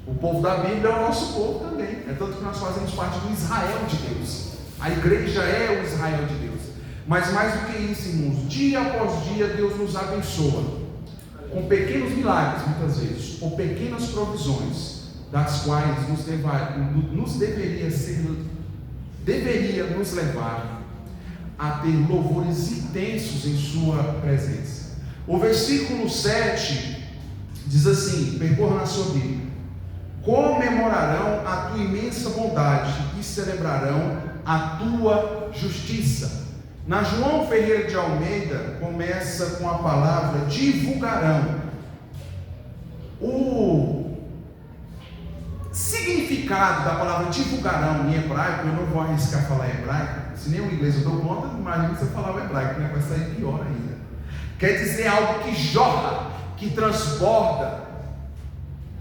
O povo da Bíblia é o nosso povo também. É tanto que nós fazemos parte do Israel de Deus. A igreja é o Israel de Deus. Mas mais do que isso, irmãos, dia após dia Deus nos abençoa com pequenos milagres, muitas vezes, ou pequenas provisões, das quais deveria nos levar a ter louvores intensos em sua presença. O versículo 7 diz assim: percorra na sua Bíblia: comemorarão a tua imensa bondade e celebrarão a tua justiça. Na João Ferreira de Almeida começa com a palavra divulgarão. O significado da palavra divulgarão em hebraico, eu não vou arriscar falar hebraico, se nem o inglês eu dou conta, imagina você falar o hebraico, né? Vai sair pior ainda. Quer dizer algo que jorra, que transborda,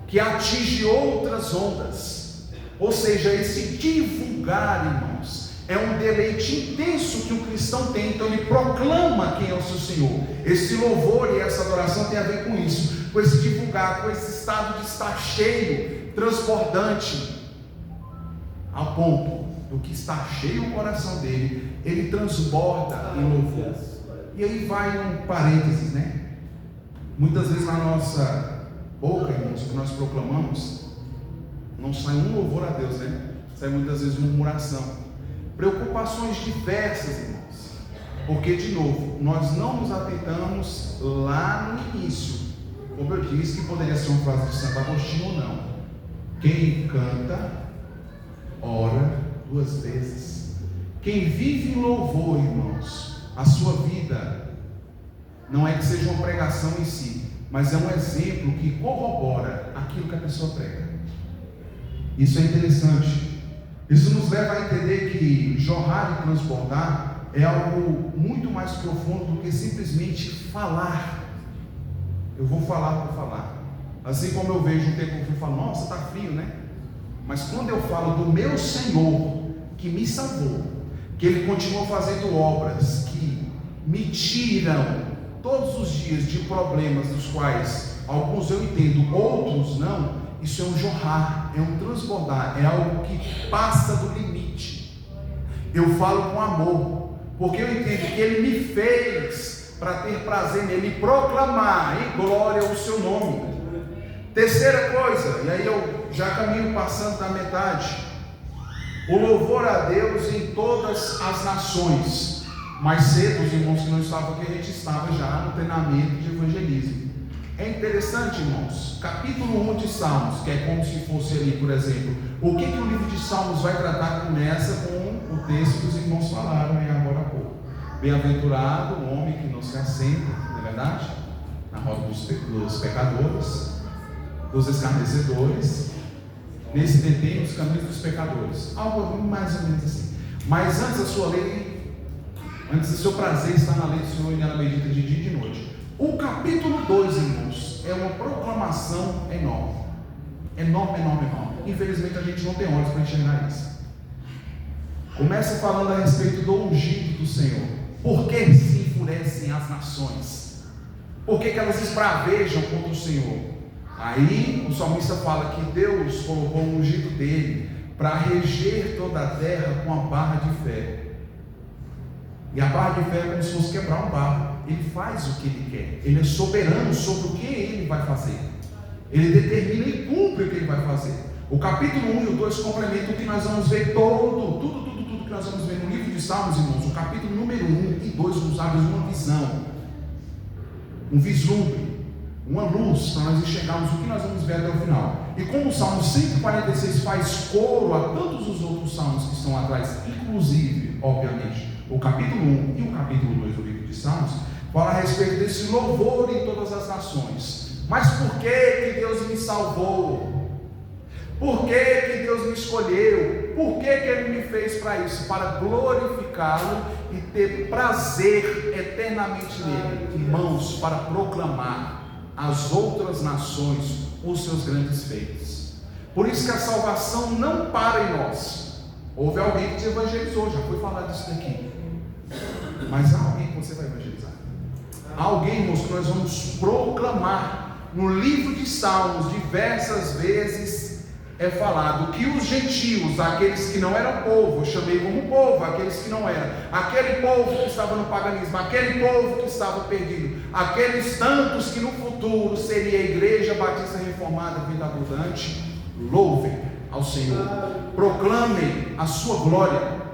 que atinge outras ondas. Ou seja, esse divulgar, irmãos, é um deleite intenso que o cristão tem. Então ele proclama quem é o seu Senhor. Esse louvor e essa adoração tem a ver com isso, com esse divulgar, com esse estado de estar cheio, transbordante, ao ponto do que está cheio o coração dele, ele transborda em louvor. E aí vai um parênteses, né? Muitas vezes na nossa boca, irmãos, que nós proclamamos, não sai um louvor a Deus, né? Sai muitas vezes murmuração, preocupações diversas, irmãos, porque de novo, nós não nos atentamos lá no início, como eu disse, que poderia ser uma frase de Santo Agostinho ou não: quem canta, ora 2 vezes. Quem vive em louvor, irmãos, a sua vida não é que seja uma pregação em si, mas é um exemplo que corrobora aquilo que a pessoa prega. Isso é interessante. Isso nos leva a entender que jorrar e transbordar é algo muito mais profundo do que simplesmente falar. Eu vou falar por falar. Assim como eu vejo um tempo que eu falo: nossa, está frio, né? Mas quando eu falo do meu Senhor, que me salvou, que Ele continua fazendo obras que me tiram todos os dias de problemas dos quais alguns eu entendo, outros não, isso é um jorrar, é um transbordar, é algo que passa do limite. Eu falo com amor, porque eu entendo que Ele me fez para ter prazer nele e proclamar em glória o seu nome. Terceira coisa, e aí eu já caminho passando da metade: o louvor a Deus em todas as nações. Mais cedo, os irmãos que não estavam aqui, a gente estava já no treinamento de evangelismo. É interessante, irmãos, capítulo 1 de Salmos, que é como se fosse ali, por exemplo, o que o livro de Salmos vai tratar? Começa com o texto que os irmãos falaram aí agora há pouco: bem-aventurado o homem que não se assenta, não é verdade? Na roda dos pecadores, dos escarnecedores, nesse detém os caminhos dos pecadores. Algo mais ou menos assim. Mas antes da sua lei, antes do seu prazer está na lei do Senhor, e nela medita de dia e de noite. O capítulo 2, irmãos, é uma proclamação enorme. Enorme. Infelizmente a gente não tem olhos para enxergar isso. Começa falando a respeito do ungido do Senhor. Por que se enfurecem as nações? Por que elas esbravejam contra o Senhor? Aí o salmista fala que Deus colocou o ungido dele para reger toda a terra com a barra de ferro. E a barra de ferro é como se fosse quebrar um barro. Ele faz o que ele quer. Ele é soberano sobre o que ele vai fazer. Ele determina e cumpre o que ele vai fazer. O capítulo 1 e o 2 complementam o que nós vamos ver tudo que nós vamos ver no livro de Salmos, irmãos. O capítulo número 1 e 2 nos abre uma visão, um vislumbre, uma luz para nós enxergarmos o que nós vamos ver até o final. E como o Salmo 146 faz coro a tantos os outros salmos que estão atrás, inclusive, obviamente, o capítulo 1 e o capítulo 2 do livro de Salmos, fala a respeito desse louvor em todas as nações. Mas por que Deus me salvou? Por que Deus me escolheu? Por que Ele me fez para isso? Para glorificá-lo e ter prazer eternamente nele. Irmãos, para proclamar às outras nações os seus grandes feitos. Por isso que a salvação não para em nós. Houve alguém que te evangelizou, já foi falado disso daqui. Mas há alguém que você vai evangelizar. Há alguém, irmãos, que nós vamos proclamar. No livro de Salmos, diversas vezes é falado que os gentios, aqueles que não eram povo, eu chamei como povo, aqueles que não eram, aquele povo que estava no paganismo, aquele povo que estava perdido, aqueles tantos que no futuro seria a Igreja Batista Reformada Vida Abundante, louvem ao Senhor, proclamem a sua glória.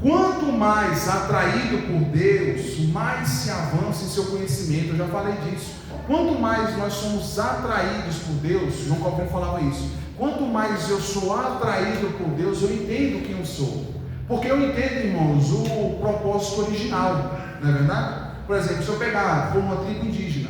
Quanto mais atraído por Deus, mais se avança em seu conhecimento. Eu já falei disso. Quanto mais nós somos atraídos por Deus, João Calvino falava isso. Quanto mais eu sou atraído por Deus, eu entendo quem eu sou. Porque eu entendo, irmãos, o propósito original, não é verdade? Por exemplo, se eu for uma tribo indígena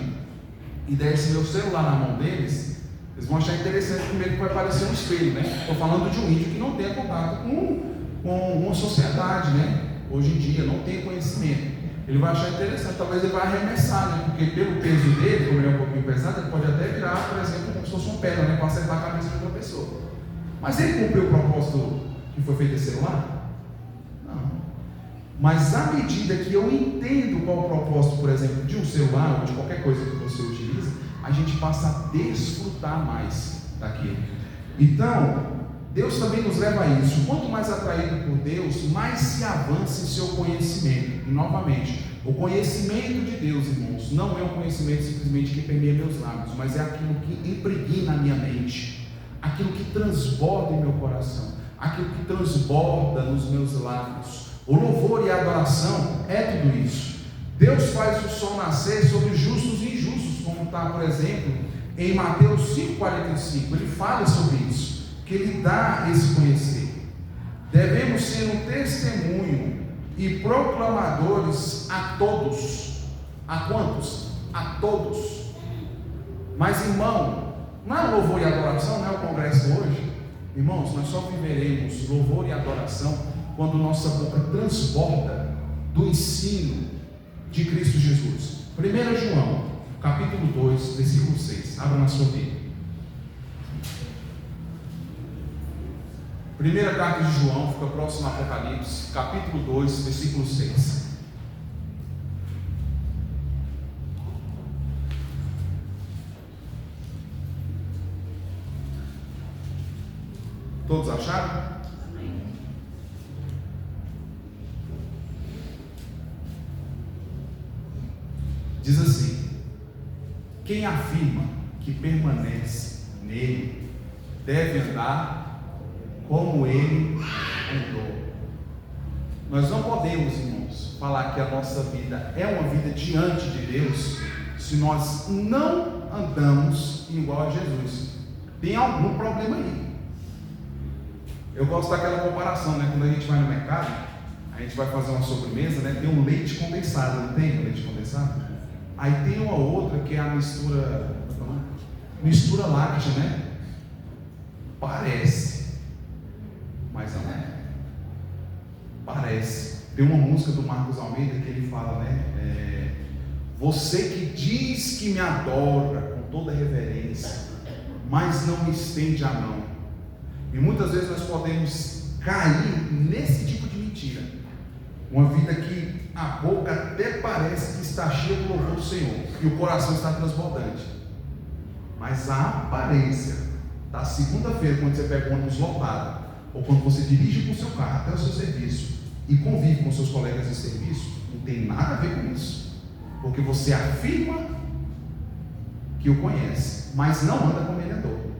e der esse meu celular na mão deles, eles vão achar interessante. Primeiro que vai aparecer um espelho, né? Estou falando de um índio que não tem contato com uma sociedade, né? Hoje em dia não tem conhecimento. Ele vai achar interessante, talvez ele vai arremessar, né? Porque pelo peso dele, como ele é um pouquinho pesado, ele pode até virar, por exemplo, como se fosse uma pedra, né? Para acertar a cabeça de outra pessoa. Mas ele cumpriu o propósito que foi feito esse celular? Não. Mas à medida que eu entendo qual é o propósito, por exemplo, de um celular ou de qualquer coisa que você utiliza, a gente passa a desfrutar mais daquilo. Então, Deus também nos leva a isso. Quanto mais atraído por Deus, mais se avança em seu conhecimento. E novamente, o conhecimento de Deus, irmãos, não é um conhecimento simplesmente que permeia meus lábios, mas é aquilo que impregna a minha mente, aquilo que transborda em meu coração, aquilo que transborda nos meus lábios. O louvor e a adoração é tudo isso. Deus faz o sol nascer sobre justos e injustos, como está, por exemplo, em Mateus 5,45. Ele fala sobre isso, que Ele dá esse conhecer. Devemos ser um testemunho e proclamadores a todos. A quantos? A todos. Mas, irmão, não é louvor e adoração, não é o congresso hoje? Irmãos, nós só viveremos louvor e adoração quando nossa boca transborda do ensino de Cristo Jesus. 1 João, capítulo 2, versículo 6. Abra na sua Bíblia. Primeira carta de João, fica próximo ao Apocalipse, capítulo 2, versículo 6. Todos acharam? Diz assim: quem afirma que permanece nele deve andar como ele andou. Nós não podemos, irmãos, falar que a nossa vida é uma vida diante de Deus se nós não andamos igual a Jesus. Tem algum problema aí. Eu gosto daquela comparação, né? Quando a gente vai no mercado, a gente vai fazer uma sobremesa, né? Tem um leite condensado, não tem leite condensado? Aí tem uma outra que é a mistura láctea, né? Parece, mas não é. Parece. Tem uma música do Marcos Almeida que ele fala, né? Você que diz que me adora com toda reverência, mas não me estende a mão. E muitas vezes nós podemos cair nesse tipo de mentira. Uma vida que a boca até parece que está cheia do louvor do Senhor e o coração está transbordante, mas a aparência da segunda-feira, quando você pega um ônibus lotado, ou quando você dirige com o seu carro até o seu serviço e convive com seus colegas de serviço, não tem nada a ver com isso, porque você afirma que o conhece, mas não anda como ele andou.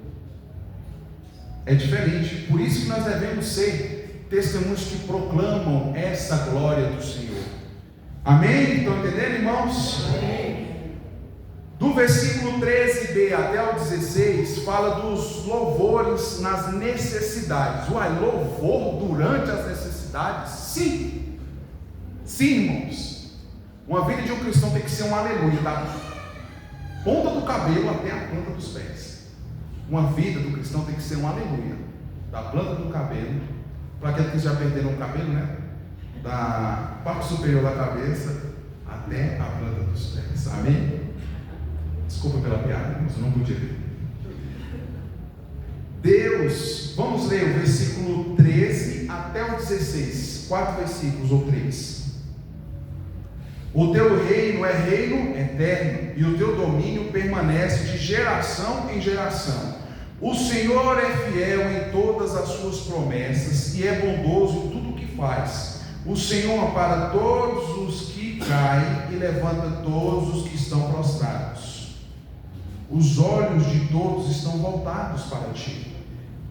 É diferente. Por isso que nós devemos ser testemunhos que proclamam essa glória do Senhor. Amém? Estão entendendo, irmãos? Amém. Do versículo 13b até o 16 fala dos louvores nas necessidades. Uai, louvor durante as necessidades? Sim. Sim, irmãos. Uma vida de um cristão tem que ser um aleluia, da ponta do cabelo até a planta dos pés. Uma vida do cristão tem que ser um aleluia, da planta do cabelo, para aqueles que já perderam o cabelo, né? Da parte superior da cabeça até a planta dos pés. Amém? Desculpa pela piada, mas eu não podia ver. Deus, vamos ler o versículo 13 até o 16, 4 versículos ou 3. O teu reino é reino eterno, e o teu domínio permanece de geração em geração. O Senhor é fiel em todas as suas promessas, e é bondoso em tudo o que faz. O Senhor ampara todos os que caem, e levanta todos os que estão prostrados. Os olhos de todos estão voltados para ti,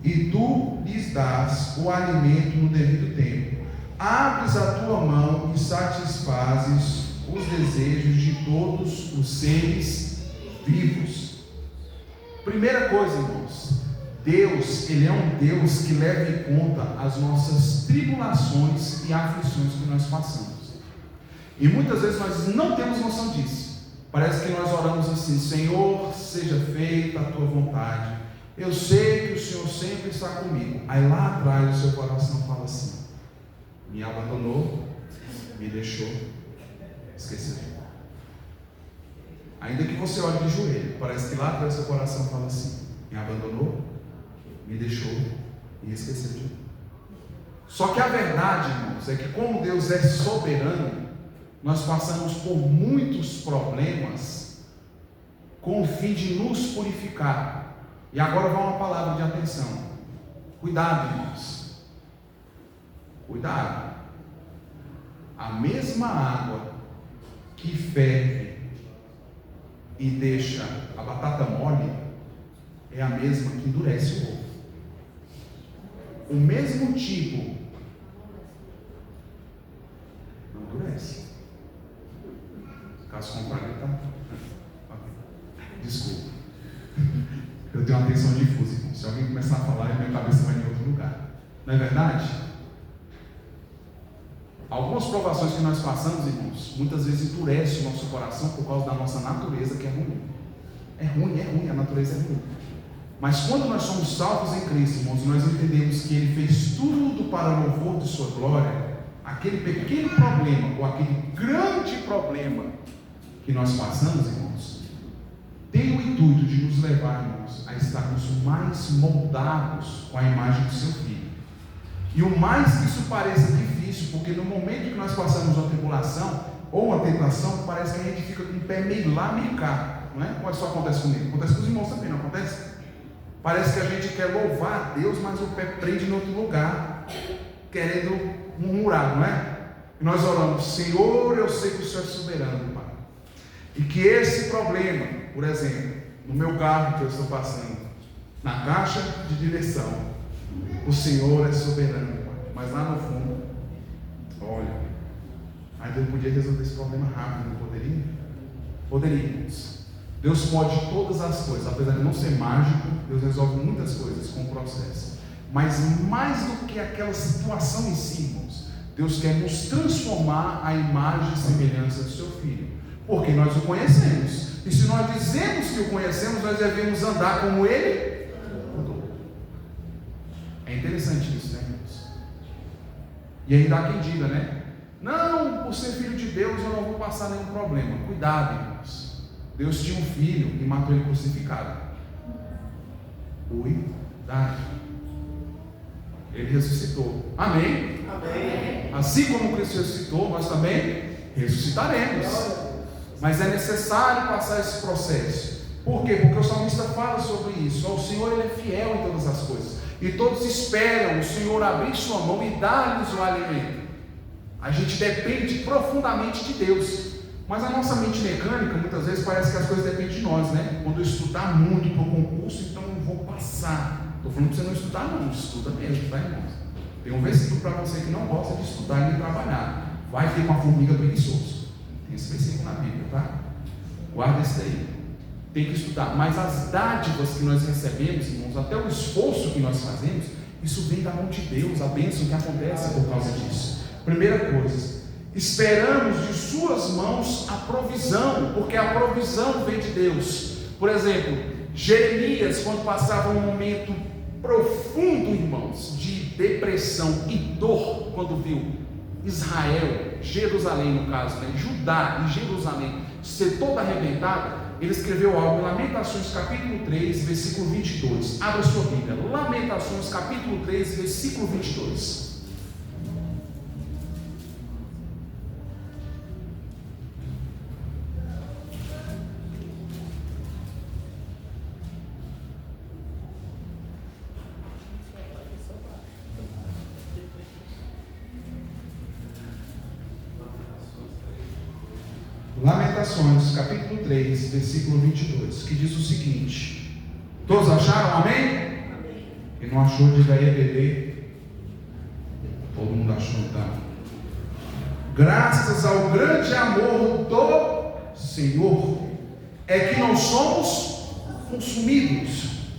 e tu lhes dás o alimento no devido tempo. Abres a tua mão e satisfazes os desejos de todos os seres vivos. Primeira coisa, irmãos, Deus, Ele é um Deus que leva em conta as nossas tribulações e aflições que nós passamos. E muitas vezes nós não temos noção disso. Parece que nós oramos assim: Senhor, seja feita a tua vontade. Eu sei que o Senhor sempre está comigo. Aí lá atrás o seu coração fala assim: me abandonou, me deixou, esqueceu. Ainda que você olhe de joelho, parece que lá atrás seu coração fala assim: me abandonou, me deixou e esqueceu de mim. Só que a verdade, irmãos, é que como Deus é soberano, nós passamos por muitos problemas com o fim de nos purificar. E agora vai uma palavra de atenção. Cuidado, irmãos. Cuidado. A mesma água que ferve e deixa a batata mole é a mesma que endurece o ovo. O mesmo tipo não endurece. Caso contrário, tá? Desculpa. Eu tenho uma atenção difusa, irmão. Se alguém começar a falar, minha cabeça vai em outro lugar. Não é verdade? Algumas provações que nós passamos, irmãos, muitas vezes endurece o nosso coração por causa da nossa natureza, que é ruim. É ruim, a natureza é ruim. Mas quando nós somos salvos em Cristo, irmãos, nós entendemos que Ele fez tudo para o louvor de sua glória. Aquele pequeno problema, ou aquele grande problema que nós passamos, irmãos, tem o intuito de nos levar, irmãos, a estarmos mais moldados com a imagem do seu Filho. E o mais que isso pareça difícil, porque no momento que nós passamos uma tribulação ou uma tentação, parece que a gente fica com o pé meio lá, meio cá, não é? Isso acontece comigo, acontece com os irmãos também, não acontece? Parece que a gente quer louvar a Deus, mas o pé prende em outro lugar, querendo murmurar, não é? E nós oramos: Senhor, eu sei que o Senhor é soberano, Pai, e que esse problema, por exemplo, no meu carro que eu estou passando, na caixa de direção, o Senhor é soberano, Pai. Mas lá no fundo, olha, ainda eu podia resolver esse problema rápido, não poderia? Poderíamos. Deus pode todas as coisas, apesar de não ser mágico, Deus resolve muitas coisas com o processo. Mas mais do que aquela situação em si, irmãos, Deus quer nos transformar à imagem e semelhança do seu Filho, porque nós o conhecemos. E se nós dizemos que o conhecemos, nós devemos andar como Ele andou. É interessante isso, né, irmãos? E ainda há quem diga, né? Não, por ser filho de Deus eu não vou passar nenhum problema. Cuidado, irmãos. Deus tinha um filho e matou ele crucificado. Cuidado. Ele ressuscitou. Amém? Amém. Assim como Cristo ressuscitou, nós também ressuscitaremos. Mas é necessário passar esse processo. Por quê? Porque o salmista fala sobre isso. O Senhor, Ele é fiel em todas as coisas. E todos esperam o Senhor abrir sua mão e dar-lhes o alimento. A gente depende profundamente de Deus. Mas a nossa mente mecânica, muitas vezes, parece que as coisas dependem de nós, né? Quando eu estudar muito para o concurso, então eu vou passar. Estou falando para você não estudar, não. Estuda mesmo, tá, irmãos? Tem um versículo para você que não gosta de estudar nem trabalhar. Vai ter uma formiga preguiçoso. Tem esse versículo na Bíblia, tá? Guarda isso daí. Tem que estudar. Mas as dádivas que nós recebemos, irmãos, até o esforço que nós fazemos, isso vem da mão de Deus, a bênção que acontece por causa disso. Primeira coisa, esperamos de suas mãos a provisão, porque a provisão vem de Deus. Por exemplo, Jeremias, quando passava um momento profundo, irmãos, de depressão e dor, quando viu Israel, Jerusalém no caso, né? Judá e Jerusalém ser toda arrebentada, ele escreveu algo em Lamentações capítulo 3, versículo 22. Abra sua Bíblia, Lamentações capítulo 3, versículo 22. Lamentações, capítulo 3, versículo 22, que diz o seguinte: todos acharam? Amém? Amém. Quem não achou, diga aí, bebê. Todo mundo achou então. Graças ao grande amor do Senhor, é que não somos consumidos,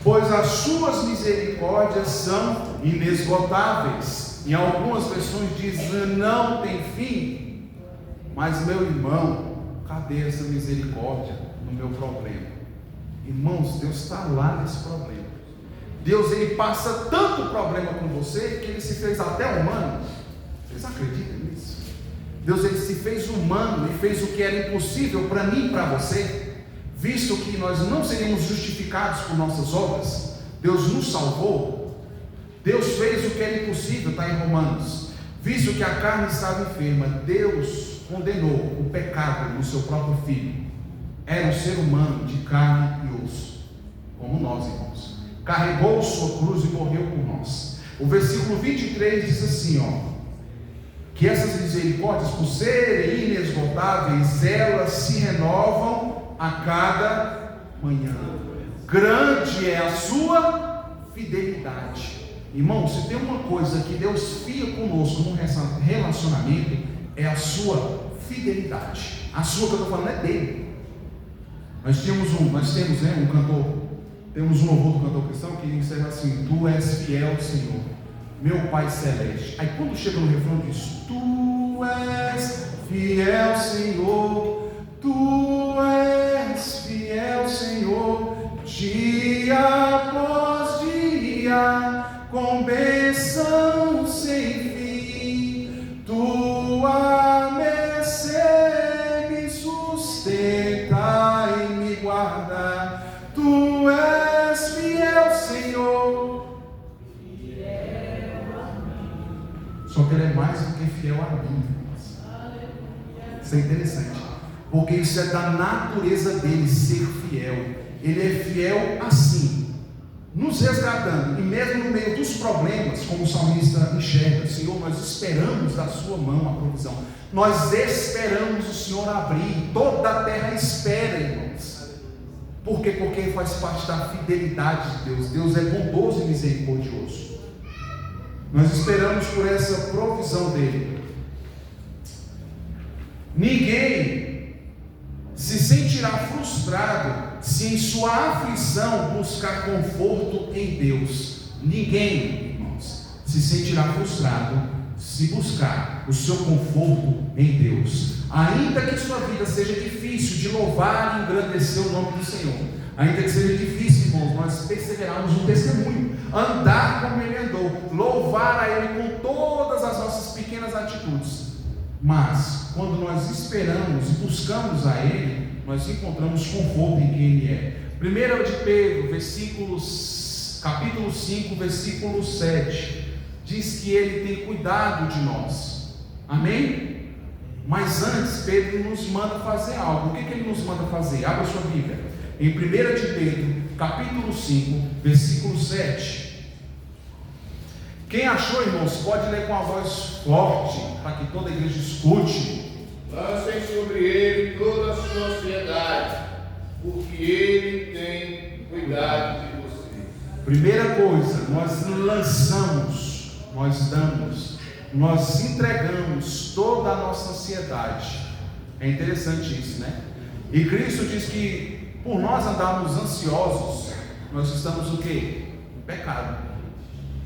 pois as suas misericórdias são inesgotáveis. Em algumas versões diz, não tem fim. Mas meu irmão, cadê essa misericórdia no meu problema? Irmãos, Deus está lá nesse problema. Deus, ele passa tanto problema com você, que ele se fez até humano. Vocês acreditam nisso? Deus, ele se fez humano e fez o que era impossível para mim e para você, visto que nós não seríamos justificados por nossas obras. Deus nos salvou. Deus fez o que era impossível, está em Romanos. Visto que a carne estava enferma, Deus condenou o pecado no seu próprio filho. Era um ser humano de carne e osso, como nós, irmãos. Carregou sua cruz e morreu por nós. O versículo 23 diz assim, que essas misericórdias, por serem inesgotáveis, elas se renovam a cada manhã. Grande é a sua fidelidade. Irmão, se tem uma coisa que Deus fia conosco num relacionamento, é a sua fidelidade. A sua que eu estou falando é dele. Nós temos um cantor, temos um louvor do cantor cristão que encerra assim: tu és fiel, Senhor, meu Pai Celeste. Aí quando chega no refrão diz: tu és fiel, Senhor, tu és fiel, Senhor, dia após dia, com bênção sem fim, tua mercê me sustenta e me guarda. Tu és fiel, Senhor, fiel a mim. Só que ele é mais do que fiel a mim. Isso é interessante, porque isso é da natureza dele, ser fiel. Ele é fiel assim, nos resgatando, e mesmo no meio dos problemas, como o salmista enxerga: Senhor, nós esperamos da sua mão a provisão, nós esperamos o Senhor abrir, toda a terra espera, irmãos. Por quê? Porque faz parte da fidelidade de Deus. Deus é bondoso e misericordioso. Nós esperamos por essa provisão dele. Ninguém se sentirá frustrado se em sua aflição buscar conforto em Deus. Ninguém, irmãos, se sentirá frustrado se buscar o seu conforto em Deus. Ainda que sua vida seja difícil, de louvar e engrandecer o nome do Senhor. Ainda que seja difícil, irmãos, nós perseverarmos no testemunho, andar como ele andou, louvar a ele com todas as nossas pequenas atitudes. Mas quando nós esperamos e buscamos a ele, nós encontramos conforto em quem ele é. 1 de Pedro, capítulo 5, versículo 7, diz que ele tem cuidado de nós. Amém? Mas antes, Pedro nos manda fazer algo. O que ele nos manda fazer? Abra sua Bíblia em 1 de Pedro, capítulo 5, versículo 7. Quem achou, irmãos, pode ler com a voz forte, para que toda a igreja escute. Lancem sobre ele toda a sua ansiedade, porque ele tem cuidado de vocês. Primeira coisa, nós lançamos, nós damos, nós entregamos toda a nossa ansiedade. É interessante isso, né? E Cristo diz que por nós andarmos ansiosos, nós estamos o quê? Em pecado.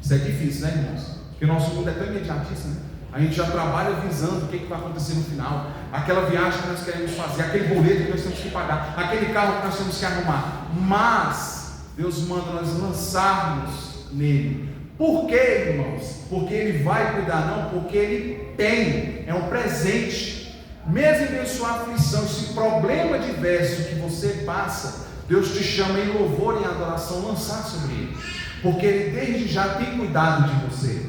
Isso é difícil, né, irmãos? Porque o nosso mundo é tão imediatista, né? A gente já trabalha visando o que vai acontecer no final, aquela viagem que nós queremos fazer, aquele boleto que nós temos que pagar, aquele carro que nós temos que arrumar. Mas Deus manda nós lançarmos nele. Por quê, irmãos? Porque ele vai cuidar? Não, porque ele tem, é um presente. Mesmo em meio à sua aflição, esse problema diverso que você passa, Deus te chama em louvor e em adoração, lançar sobre Ele, porque Ele desde já tem cuidado de você.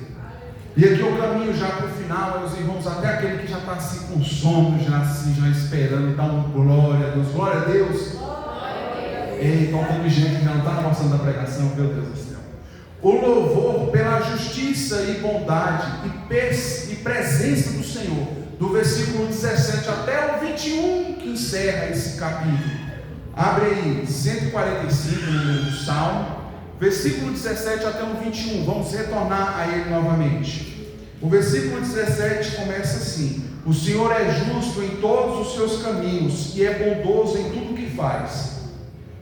E aqui eu caminho já para o final, meus irmãos, até aquele que já está assim com sono, já esperando, dá uma glória a Deus, glória a Deus. Eita, um pouco de gente que já não está na noção da pregação, meu Deus do céu. O louvor pela justiça e bondade e presença do Senhor, do versículo 17 até o 21, que encerra esse capítulo. Abre aí, 145, no número do Salmo, versículo 17 até o 21, vamos retornar a ele novamente. O versículo 17 começa assim: o Senhor é justo em todos os seus caminhos e é bondoso em tudo que faz.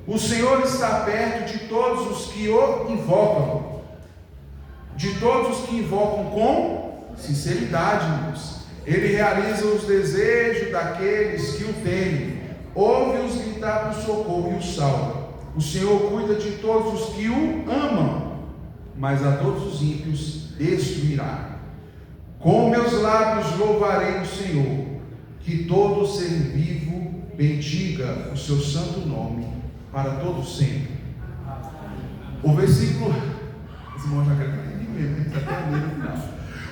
O Senhor está perto de todos os que o invocam, de todos os que invocam com sinceridade, irmãos. Ele realiza os desejos daqueles que o temem, ouve-os gritar por socorro e os salva. O Senhor cuida de todos os que o amam, mas a todos os ímpios destruirá. Com meus lábios louvarei o Senhor, que todo ser vivo bendiga o seu santo nome para todo sempre. O versículo, esse irmão já quer cair em mim, até no final.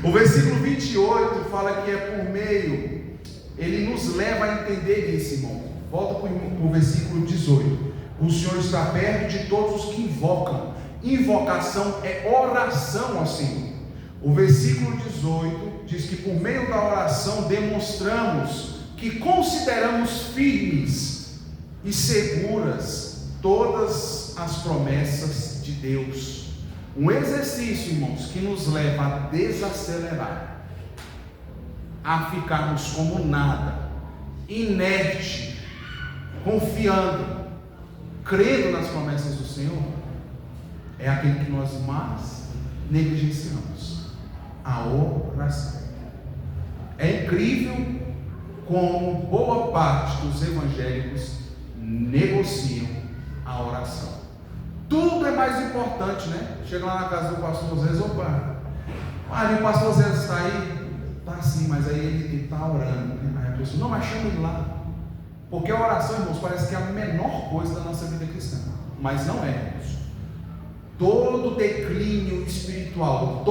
O versículo 28 fala que é por meio, ele nos leva a entender isso, irmão. Volta para o versículo 18. O Senhor está perto de todos os que invocam. Invocação é oração ao Senhor. O versículo 18 diz que por meio da oração demonstramos que consideramos firmes e seguras todas as promessas de Deus. Um exercício, irmãos, que nos leva a desacelerar, a ficarmos como nada, inerte, confiando, crendo nas promessas do Senhor, é aquele que nós mais negligenciamos: a oração. É incrível como boa parte dos evangélicos negociam a oração. Tudo é mais importante, né? Chega lá na casa do pastor Zé, opa, o pastor Zé está aí, está assim, mas aí ele está orando, né? Aí a pessoa, não, mas chama ele lá. Porque a oração, irmãos, parece que é a menor coisa da nossa vida cristã, mas não é, irmãos. Todo declínio espiritual,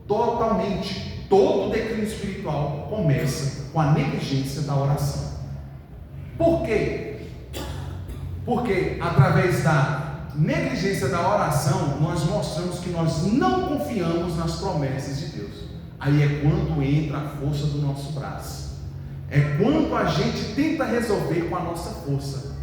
totalmente, todo declínio espiritual começa com a negligência da oração. Por quê? Porque através da negligência da oração, nós mostramos que nós não confiamos nas promessas de Deus. Aí é quando entra a força do nosso braço, é quando a gente tenta resolver com a nossa força,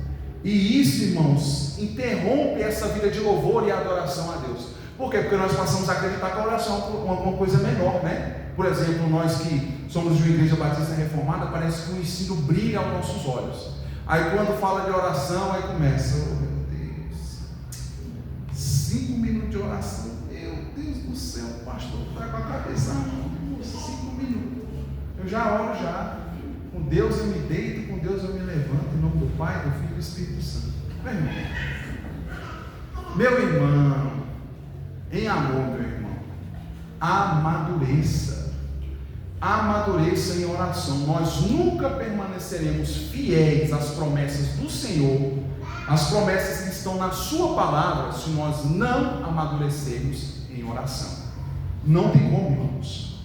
e isso, irmãos, interrompe essa vida de louvor e adoração a Deus. Por quê? Porque nós passamos a acreditar que a oração é uma coisa menor, né? Por exemplo, nós que somos de uma igreja batista reformada, parece que o ensino brilha aos nossos olhos. Aí quando fala de oração, aí começa, oh meu Deus, 5 minutos de oração, meu Deus do céu, o pastor está com a cabeça, 5 minutos, eu já oro já, com Deus eu me deito, com Deus eu me levanto, em nome do Pai, do Filho e do Espírito Santo. Meu irmão, em amor, meu irmão, amadureça em oração. Nós nunca permaneceremos fiéis às promessas do Senhor, as promessas que estão na sua palavra, se nós não amadurecermos em oração. Não tem como, irmãos,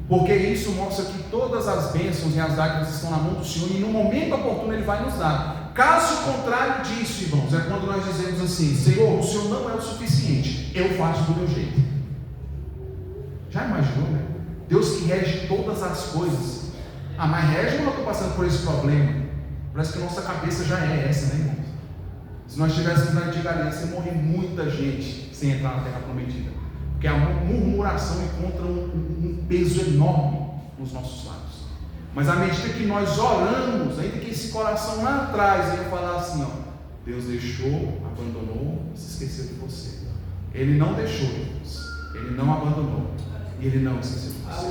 porque isso mostra que todas as bênçãos e as dádivas estão na mão do Senhor, e no momento oportuno Ele vai nos dar. Caso contrário disso, irmãos, é quando nós dizemos assim: Senhor, o Senhor não é o suficiente, eu faço do meu jeito. Já imaginou, né? Deus que rege todas as coisas. Ah, mas rege, eu não estou passando por esse problema. Parece que a nossa cabeça já é essa, né, irmãos? Se nós estivéssemos na Galileu, ia morrer muita gente sem entrar na terra prometida, porque a murmuração encontra um peso enorme nos nossos lábios. Mas à medida que nós oramos, ainda que esse coração lá atrás ia falar assim, ó, Deus deixou, abandonou, se esqueceu de você. Ele não deixou, Deus. Ele não abandonou. E Ele não esqueceu de você.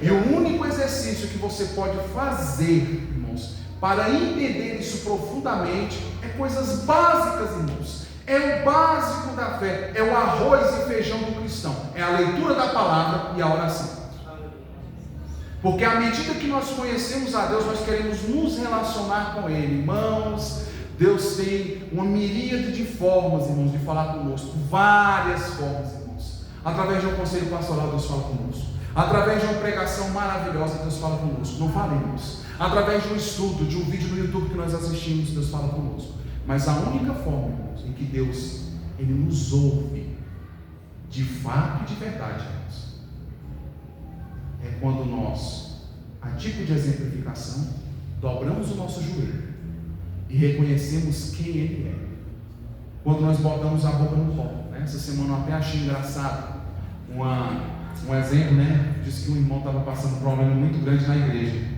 E o único exercício que você pode fazer, irmãos, para entender isso profundamente, é coisas básicas, irmãos. É o básico da fé, é o arroz e feijão do cristão. é a leitura da palavra e a oração. Porque à medida que nós conhecemos a Deus, nós queremos nos relacionar com Ele. Irmãos, Deus tem uma miríade de formas, irmãos, de falar conosco. Várias formas, irmãos. Através de um conselho pastoral, Deus fala conosco. Através de uma pregação maravilhosa, Deus fala conosco. Não fala, irmãos. Através de um estudo, de um vídeo no YouTube que nós assistimos, Deus fala conosco. Mas a única forma, irmãos, em que Deus, Ele nos ouve de fato e de verdade, irmãos, é quando nós, a tipo de exemplificação, dobramos o nosso joelho e reconhecemos quem Ele é. Quando nós botamos a boca no pó, né? Essa semana eu até achei engraçado um exemplo, né? Diz que um irmão estava passando um problema muito grande na igreja.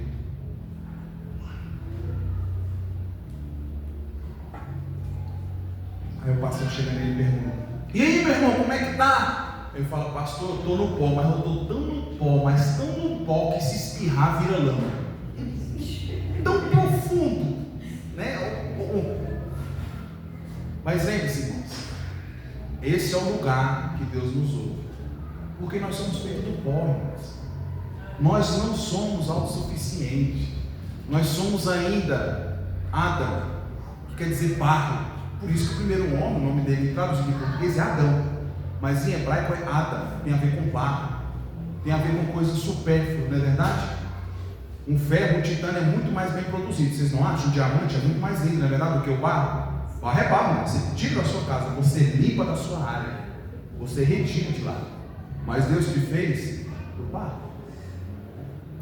Aí o pastor chega nele e pergunta: e aí, meu irmão, como é que tá? Eu falo: pastor, eu estou no pó, mas eu estou tão no pó, mas tão no pó, que se espirrar vira lama. Tão profundo, né? Mas lembre-se, irmãos, esse é o lugar que Deus nos ouve, porque nós somos feitos do pó, irmãos. Nós não somos autossuficientes, nós somos ainda Adão, que quer dizer barro. Por isso que o primeiro homem, o nome dele traduzido em português é Adão, mas em hebraico é Adam, tem a ver com barro, tem a ver com coisa supérflua, não é verdade? Um ferro, um titânio é muito mais bem produzido, vocês não acham? Um diamante é muito mais lindo, não é verdade, do que o barro? Barro é barro, você tira da sua casa, você limpa da sua área, você retira de lá, mas Deus te fez do barro.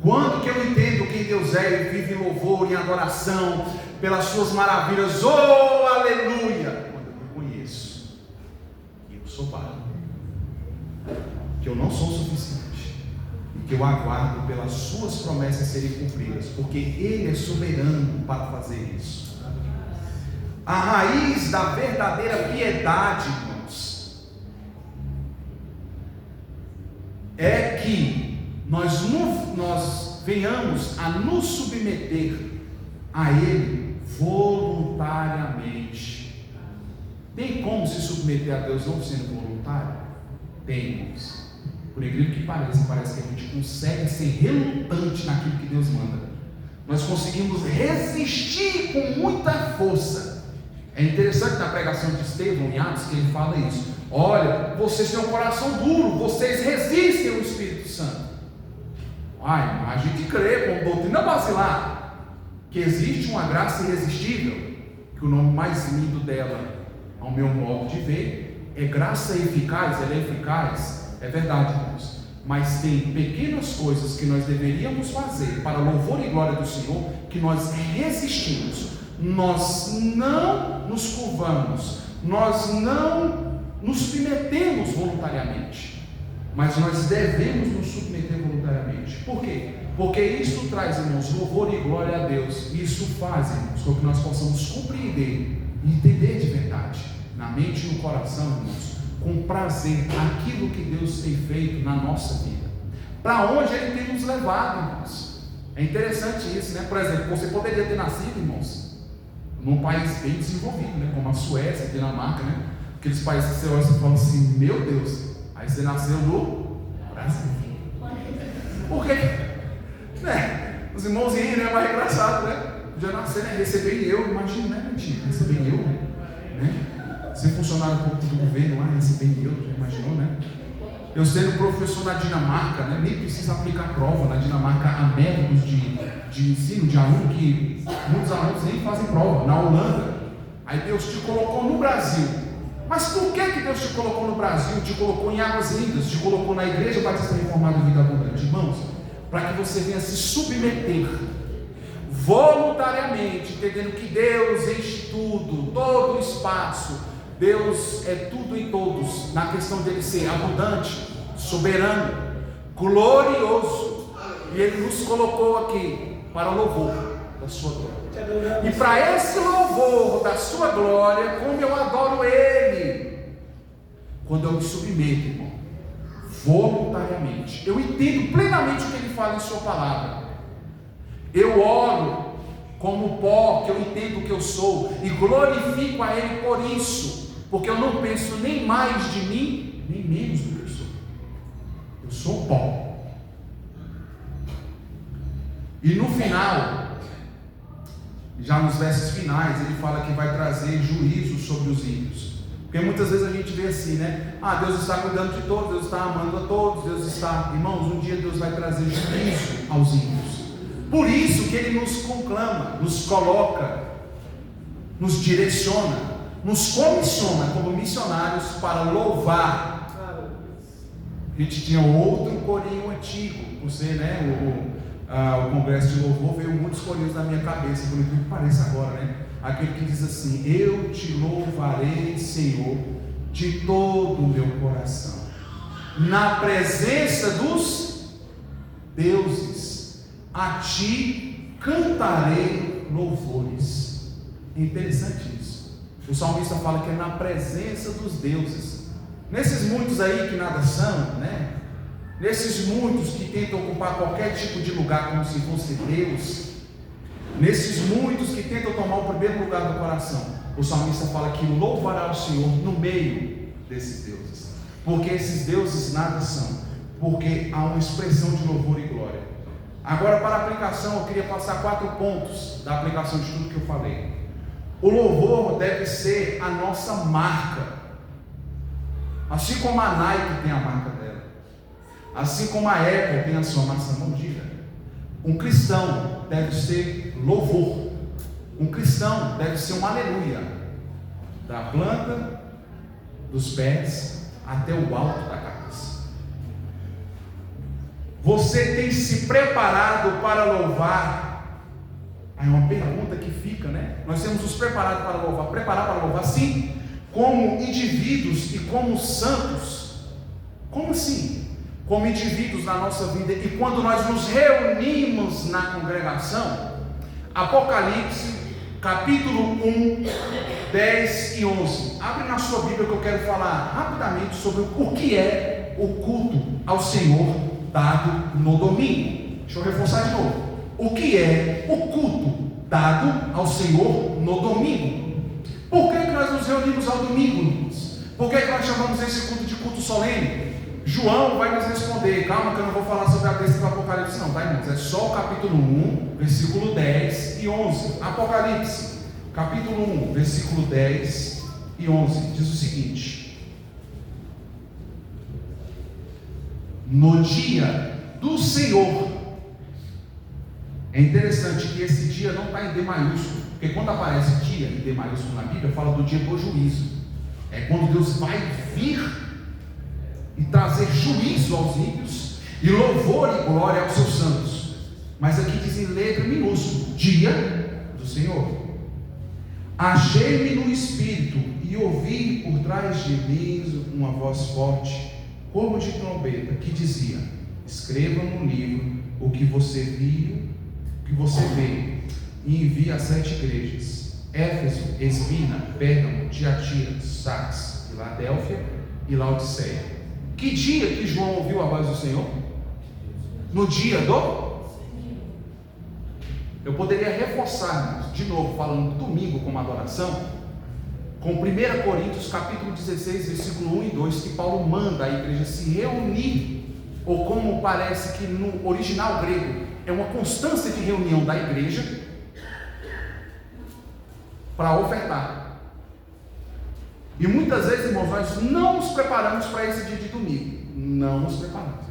Quando que eu entendo quem Deus é e vive em louvor, em adoração, pelas suas maravilhas, oh aleluia, quando eu reconheço que eu sou barro, que eu não sou suficiente, e que eu aguardo pelas suas promessas serem cumpridas, porque Ele é soberano para fazer isso. A raiz da verdadeira piedade, irmãos, é que nós venhamos a nos submeter a Ele voluntariamente. Tem como se submeter a Deus não sendo voluntário? Tem, irmãos. Por incrível que pareça, parece que a gente consegue ser relutante naquilo que Deus manda. Nós conseguimos resistir com muita força. É interessante na pregação de Estevão em Atos que ele fala isso. Olha, vocês têm um coração duro, vocês resistem ao Espírito Santo. A gente crê com doutrina basilar que existe uma graça irresistível, que o nome mais lindo dela, ao meu modo de ver, é graça eficaz. Ela é eficaz, é verdade, irmãos, mas tem pequenas coisas que nós deveríamos fazer para louvor e glória do Senhor, que nós resistimos, nós não nos curvamos, nós não nos submetemos voluntariamente, mas nós devemos nos submeter voluntariamente. Por quê? Porque isso traz, irmãos, louvor e glória a Deus. Isso faz, irmãos, com que nós possamos compreender e entender de verdade, na mente e no coração, irmãos, com prazer, aquilo que Deus tem feito na nossa vida, para onde Ele tem nos levado, irmãos. É interessante isso, né? Por exemplo, você poderia ter nascido, irmãos, num país bem desenvolvido, né? Como a Suécia, a Dinamarca, né? Aqueles países que você olha e fala assim: meu Deus, aí você nasceu no Brasil. Por quê? Né? Os irmãos riem, né? Mas é engraçado, né? Já nascer, né? Receber em euro, imagina, né, mentira? Receber em euro, né? Ser funcionário público do governo lá, receber em euro, já imaginou, né? Eu sendo professor na Dinamarca, né? Nem precisa aplicar prova. Na Dinamarca há métodos de ensino de aluno que muitos alunos nem fazem prova. Na Holanda, aí Deus te colocou no Brasil. Mas por que Deus te colocou no Brasil? Te colocou em Águas Lindas, te colocou na Igreja Batista Reformada Vida Abundante, irmãos, para que você venha se submeter voluntariamente, entendendo que Deus enche tudo, todo o espaço. Deus é tudo em todos, na questão dele ser abundante, soberano, glorioso, e Ele nos colocou aqui para o louvor da sua glória. E para esse louvor da sua glória, como eu adoro Ele, quando eu me submeto, irmão, voluntariamente, eu entendo plenamente o que Ele fala em sua palavra, eu oro como pó, que eu entendo o que eu sou, e glorifico a Ele por isso, porque eu não penso nem mais de mim, nem menos do que eu sou. Eu sou pó. E no final, já nos versos finais, ele fala que vai trazer juízo sobre os ímpios. Porque muitas vezes a gente vê assim, né? Deus está cuidando de todos, Deus está amando a todos, Deus está... Irmãos, um dia Deus vai trazer juízo aos ímpios. Por isso que Ele nos conclama, nos coloca, nos direciona, nos comissiona como missionários para louvar. A gente tinha outro corinho antigo, por ser, né, o congresso de louvor, veio muitos corinhos na minha cabeça, por incrível que pareça agora, né? Aquele que diz assim: eu te louvarei, Senhor, de todo o meu coração, na presença dos deuses, a ti cantarei louvores. É interessante isso. O salmista fala que é na presença dos deuses. Nesses muitos aí que nada são, né? Nesses muitos que tentam ocupar qualquer tipo de lugar como se fosse Deus, nesses muitos que tentam tomar o primeiro lugar do coração, o salmista fala que louvará o Senhor no meio desses deuses, porque esses deuses nada são, porque há uma expressão de louvor e glória. Agora, para a aplicação, eu queria passar 4 pontos da aplicação de tudo que eu falei. O louvor deve ser a nossa marca, assim como a Nike tem a marca dela, assim como a Apple tem a sua maçã mordida. Um cristão deve ser louvor. Um cristão deve ser um aleluia, da planta dos pés até o alto da cabeça. Você tem se preparado para louvar? Aí é uma pergunta que fica, né? Nós temos nos preparado para louvar. Preparar para louvar, sim, como indivíduos e como santos. Como assim? Como indivíduos na nossa vida, e quando nós nos reunimos na congregação. Apocalipse, capítulo 1, 10 e 11. Abre na sua Bíblia que eu quero falar rapidamente sobre o que é o culto ao Senhor dado no domingo. Deixa eu reforçar de novo. O que é o culto dado ao Senhor no domingo? Por que nós nos reunimos ao domingo, irmãos? Por que nós chamamos esse culto de culto solene? João vai nos responder. Calma que eu não vou falar sobre a besta do Apocalipse não, tá, irmãos? É só o capítulo 1, versículo 10 e 11. Apocalipse, capítulo 1, versículo 10 e 11. Diz o seguinte: no dia do Senhor. É interessante que esse dia não está em D maiúsculo, porque quando aparece dia em D maiúsculo na Bíblia, fala do dia do juízo. É quando Deus vai vir e trazer juízo aos ímpios e louvor e glória aos seus santos. Mas aqui diz em letra minúscula: dia do Senhor. Achei-me no espírito e ouvi por trás de mim uma voz forte, como de trombeta, que dizia: escreva no livro o que você viu, o que você vê, e envie às 7 igrejas: Éfeso, Esmirna, Pérgamo, Tiatira, Sardes, Filadélfia e Laodiceia. Que dia que João ouviu a voz do Senhor? No dia do... Eu poderia reforçar, de novo, falando domingo como adoração, com 1 Coríntios capítulo 16, versículo 1 e 2, que Paulo manda a igreja se reunir, ou como parece que no original grego, é uma constância de reunião da igreja para ofertar. E muitas vezes, irmãos, nós não nos preparamos para esse dia de domingo. Não nos preparamos.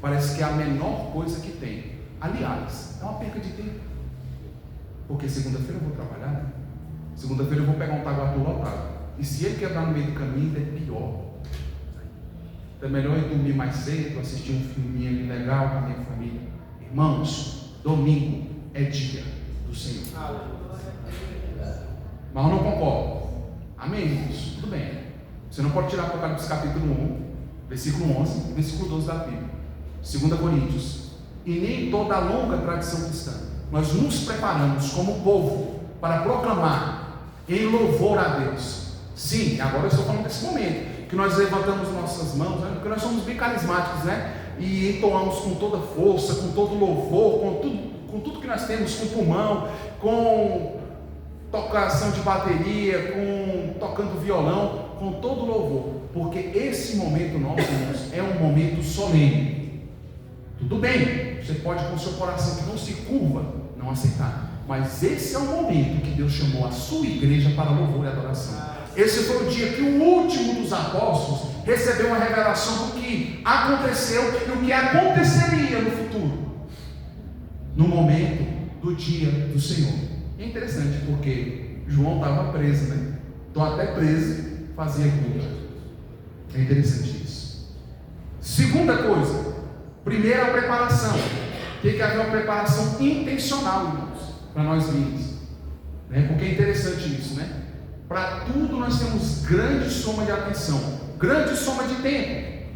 Parece que é a menor coisa que tem. Aliás, é uma perca de tempo. Porque segunda-feira eu vou trabalhar, né? Segunda-feira eu vou pegar um taguatu lotado. E se ele quebrar no meio do caminho, é pior. Então é melhor eu dormir mais cedo, assistir um filminho ali legal com a minha família. Irmãos, domingo é dia do Senhor. Mas eu não concordo. Amém, irmãos? Tudo bem. Você não pode tirar Apocalipse capítulo 1, versículo 11, versículo 12 da Bíblia. 2 Coríntios. E nem toda a longa tradição cristã. Nós nos preparamos como povo para proclamar em louvor a Deus. Sim, agora eu estou falando desse momento, que nós levantamos nossas mãos, né? Porque nós somos bem carismáticos, né? E entoamos com toda força, com todo louvor, com tudo que nós temos, com pulmão, com tocação de bateria, com tocando violão, com todo louvor. porque esse momento nosso, irmãos, é um momento solene. Tudo bem, você pode com o seu coração que não se curva, não aceitar, mas esse é o momento que Deus chamou a sua igreja para louvor e adoração. Esse foi o dia que o último dos apóstolos recebeu uma revelação do que aconteceu e o que aconteceria no futuro, no momento do dia do Senhor. É interessante porque João estava preso, né? Estou até preso, fazia culto. É interessante isso. Segunda coisa, primeira, a preparação. Tem que haver uma preparação intencional, irmãos, para nós virmos, né? Porque é interessante isso, né? Para tudo nós temos grande soma de atenção, grande soma de tempo.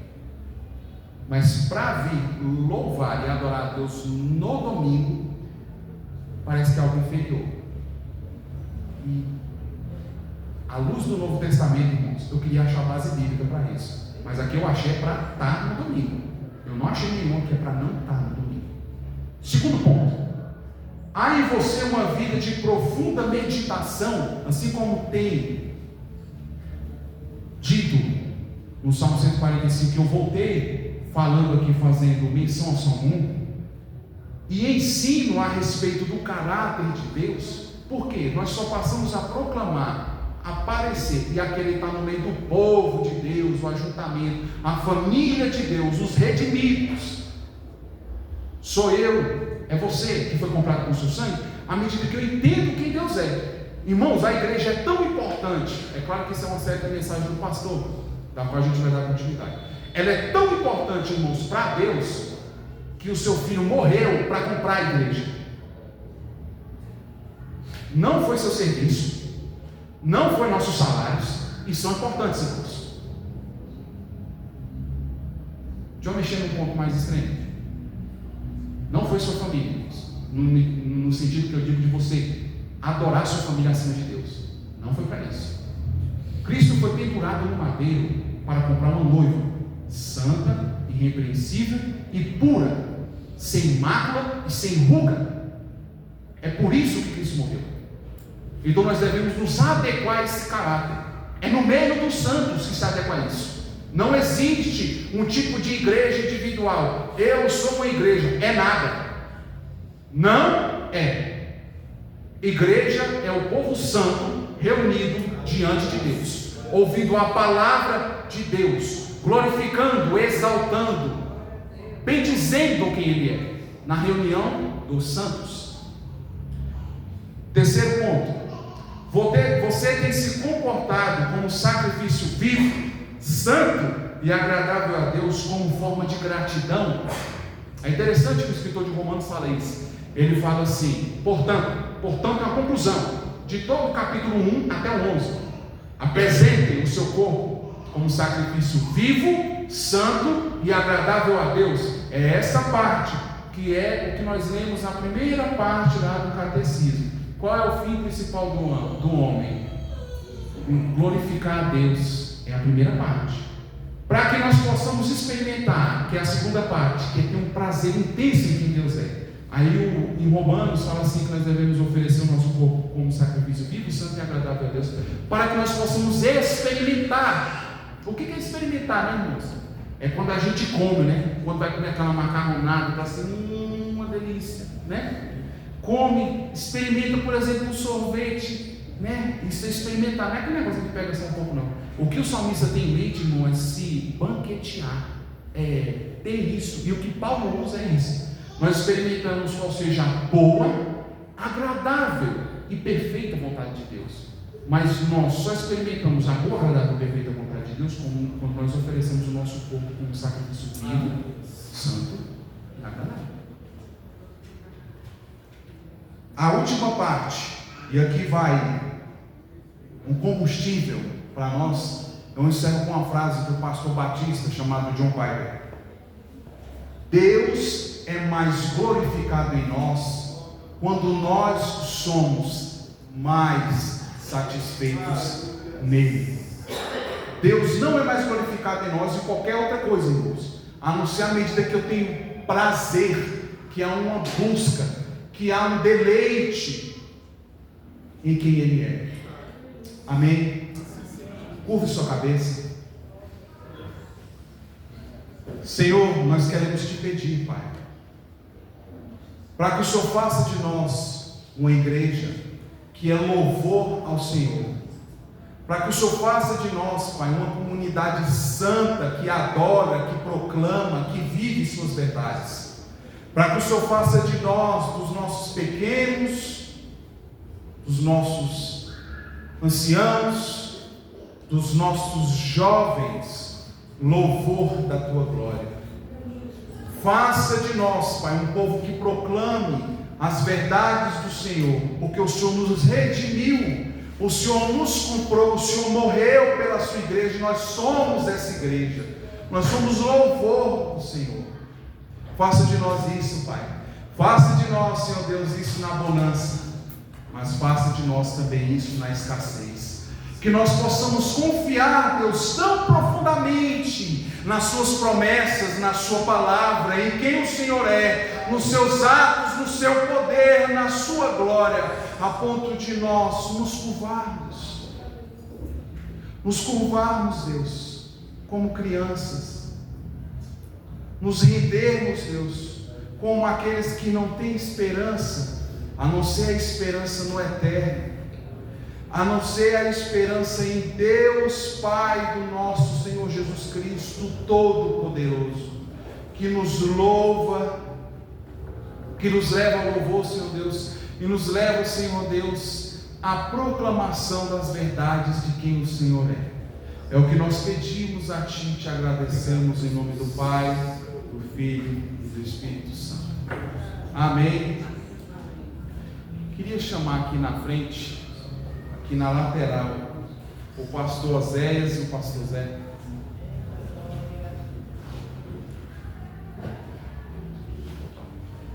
Mas para vir louvar e adorar a Deus no domingo, parece que é algo inferior. E à luz do Novo Testamento, irmãos, eu queria achar a base bíblica para isso. Mas aqui eu achei para estar no domingo. Eu não achei nenhum que é para não estar no domingo. Segundo ponto. Há em você uma vida de profunda meditação, assim como tem dito no Salmo 145, que eu voltei falando aqui, fazendo menção ao Salmo 1, e ensino a respeito do caráter de Deus, porque nós só passamos a proclamar, aparecer e a querer estar no meio do povo de Deus, o ajuntamento, a família de Deus, os redimidos. Sou eu, é você que foi comprado com o seu sangue, à medida que eu entendo quem Deus é. Irmãos, a igreja é tão importante, é claro que isso é uma série de mensagem do pastor, da qual a gente vai dar continuidade. Ela é tão importante, irmãos, para Deus, que o seu filho morreu para comprar a igreja. Não foi seu serviço, não foi nossos salários, e são importantes, irmãos. Deixa eu mexer num ponto mais extremo. Não foi sua família, irmãos, no sentido que eu digo de você adorar sua família acima de Deus. Não foi para isso. Cristo foi pendurado no madeiro para comprar uma noiva santa, irrepreensível e pura, sem mácula e sem ruga. É por isso que Cristo morreu. Então nós devemos nos adequar a esse caráter. É no meio dos santos que se adequa a isso. Não existe um tipo de igreja individual. Eu sou uma igreja. É nada. Não é. Igreja é o povo santo reunido diante de Deus, ouvindo a palavra de Deus, glorificando, exaltando, bendizendo quem Ele é, na reunião dos santos. Terceiro ponto. Você tem se comportado como sacrifício vivo, santo e agradável a Deus como forma de gratidão. É interessante que o escritor de Romanos fala isso. Ele fala assim: portanto é a conclusão de todo o capítulo 1 até o 11. Apresentem o seu corpo como sacrifício vivo, santo e agradável a Deus. É essa parte que é o que nós lemos na primeira parte lá do catecismo. Qual é o fim principal do homem? Glorificar a Deus. É a primeira parte. Para que nós possamos experimentar, que é a segunda parte, que é ter um prazer intenso em quem Deus é. Aí em Romanos fala assim que nós devemos oferecer o nosso corpo como sacrifício vivo, santo e agradável a Deus, para que nós possamos experimentar. O que é experimentar, né, irmãos? É quando a gente come, né? Quando vai comer aquela macarronada, está assim, uma delícia, né? Come, experimenta, por exemplo, um sorvete, né? Isso é experimentar, não é aquele negócio que pega só um pouco, não. O que o salmista tem em mente, irmão, é se banquetear, é ter isso, e o que Paulo usa é isso. Nós experimentamos qual seja a boa, agradável e perfeita vontade de Deus. Mas nós só experimentamos a boa, agradável e perfeita vontade de Deus quando nós oferecemos o nosso corpo como sacrifício vivo, santo e agradável. A última parte, e aqui vai um combustível para nós. Eu encerro com uma frase do pastor batista chamado John Piper: Deus é mais glorificado em nós quando nós somos mais satisfeitos nele. Deus não é mais glorificado em nós em qualquer outra coisa, irmãos, a não ser à medida que eu tenho prazer, que há uma busca, que há um deleite em quem Ele é. Amém? Curve sua cabeça. Senhor, nós queremos te pedir, Pai, para que o Senhor faça de nós uma igreja que é louvor ao Senhor, para que o Senhor faça de nós, Pai, uma comunidade santa, que adora, que proclama, que vive suas verdades, para que o Senhor faça de nós, dos nossos pequenos, dos nossos anciãos, dos nossos jovens, louvor da tua glória. Faça de nós, Pai, um povo que proclame as verdades do Senhor, porque o Senhor nos redimiu, o Senhor nos comprou, o Senhor morreu pela sua igreja, e nós somos essa igreja, nós somos louvor do Senhor. Faça de nós isso, Pai. Faça de nós, Senhor Deus, isso na bonança, mas faça de nós também isso na escassez. Que nós possamos confiar, Deus, tão profundamente nas suas promessas, na sua palavra, em quem o Senhor é, nos seus atos, no seu poder, na sua glória, a ponto de nós nos curvarmos, Deus, como crianças, nos rendermos, Deus, como aqueles que não têm esperança, a não ser a esperança no eterno, a não ser a esperança em Deus Pai do nosso Senhor Jesus Cristo Todo-Poderoso, que nos louva, que nos leva ao louvor, Senhor Deus, e nos leva, Senhor Deus, à proclamação das verdades de quem o Senhor é. É o que nós pedimos a Ti, te agradecemos em nome do Pai, do Filho e do Espírito Santo. Amém. Queria chamar aqui na frente, aqui na lateral, o pastor Oséias e o pastor Zé.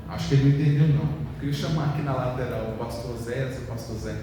Acho que ele não entendeu não. Queria chamar aqui na lateral o pastor Oséias e o pastor Zé.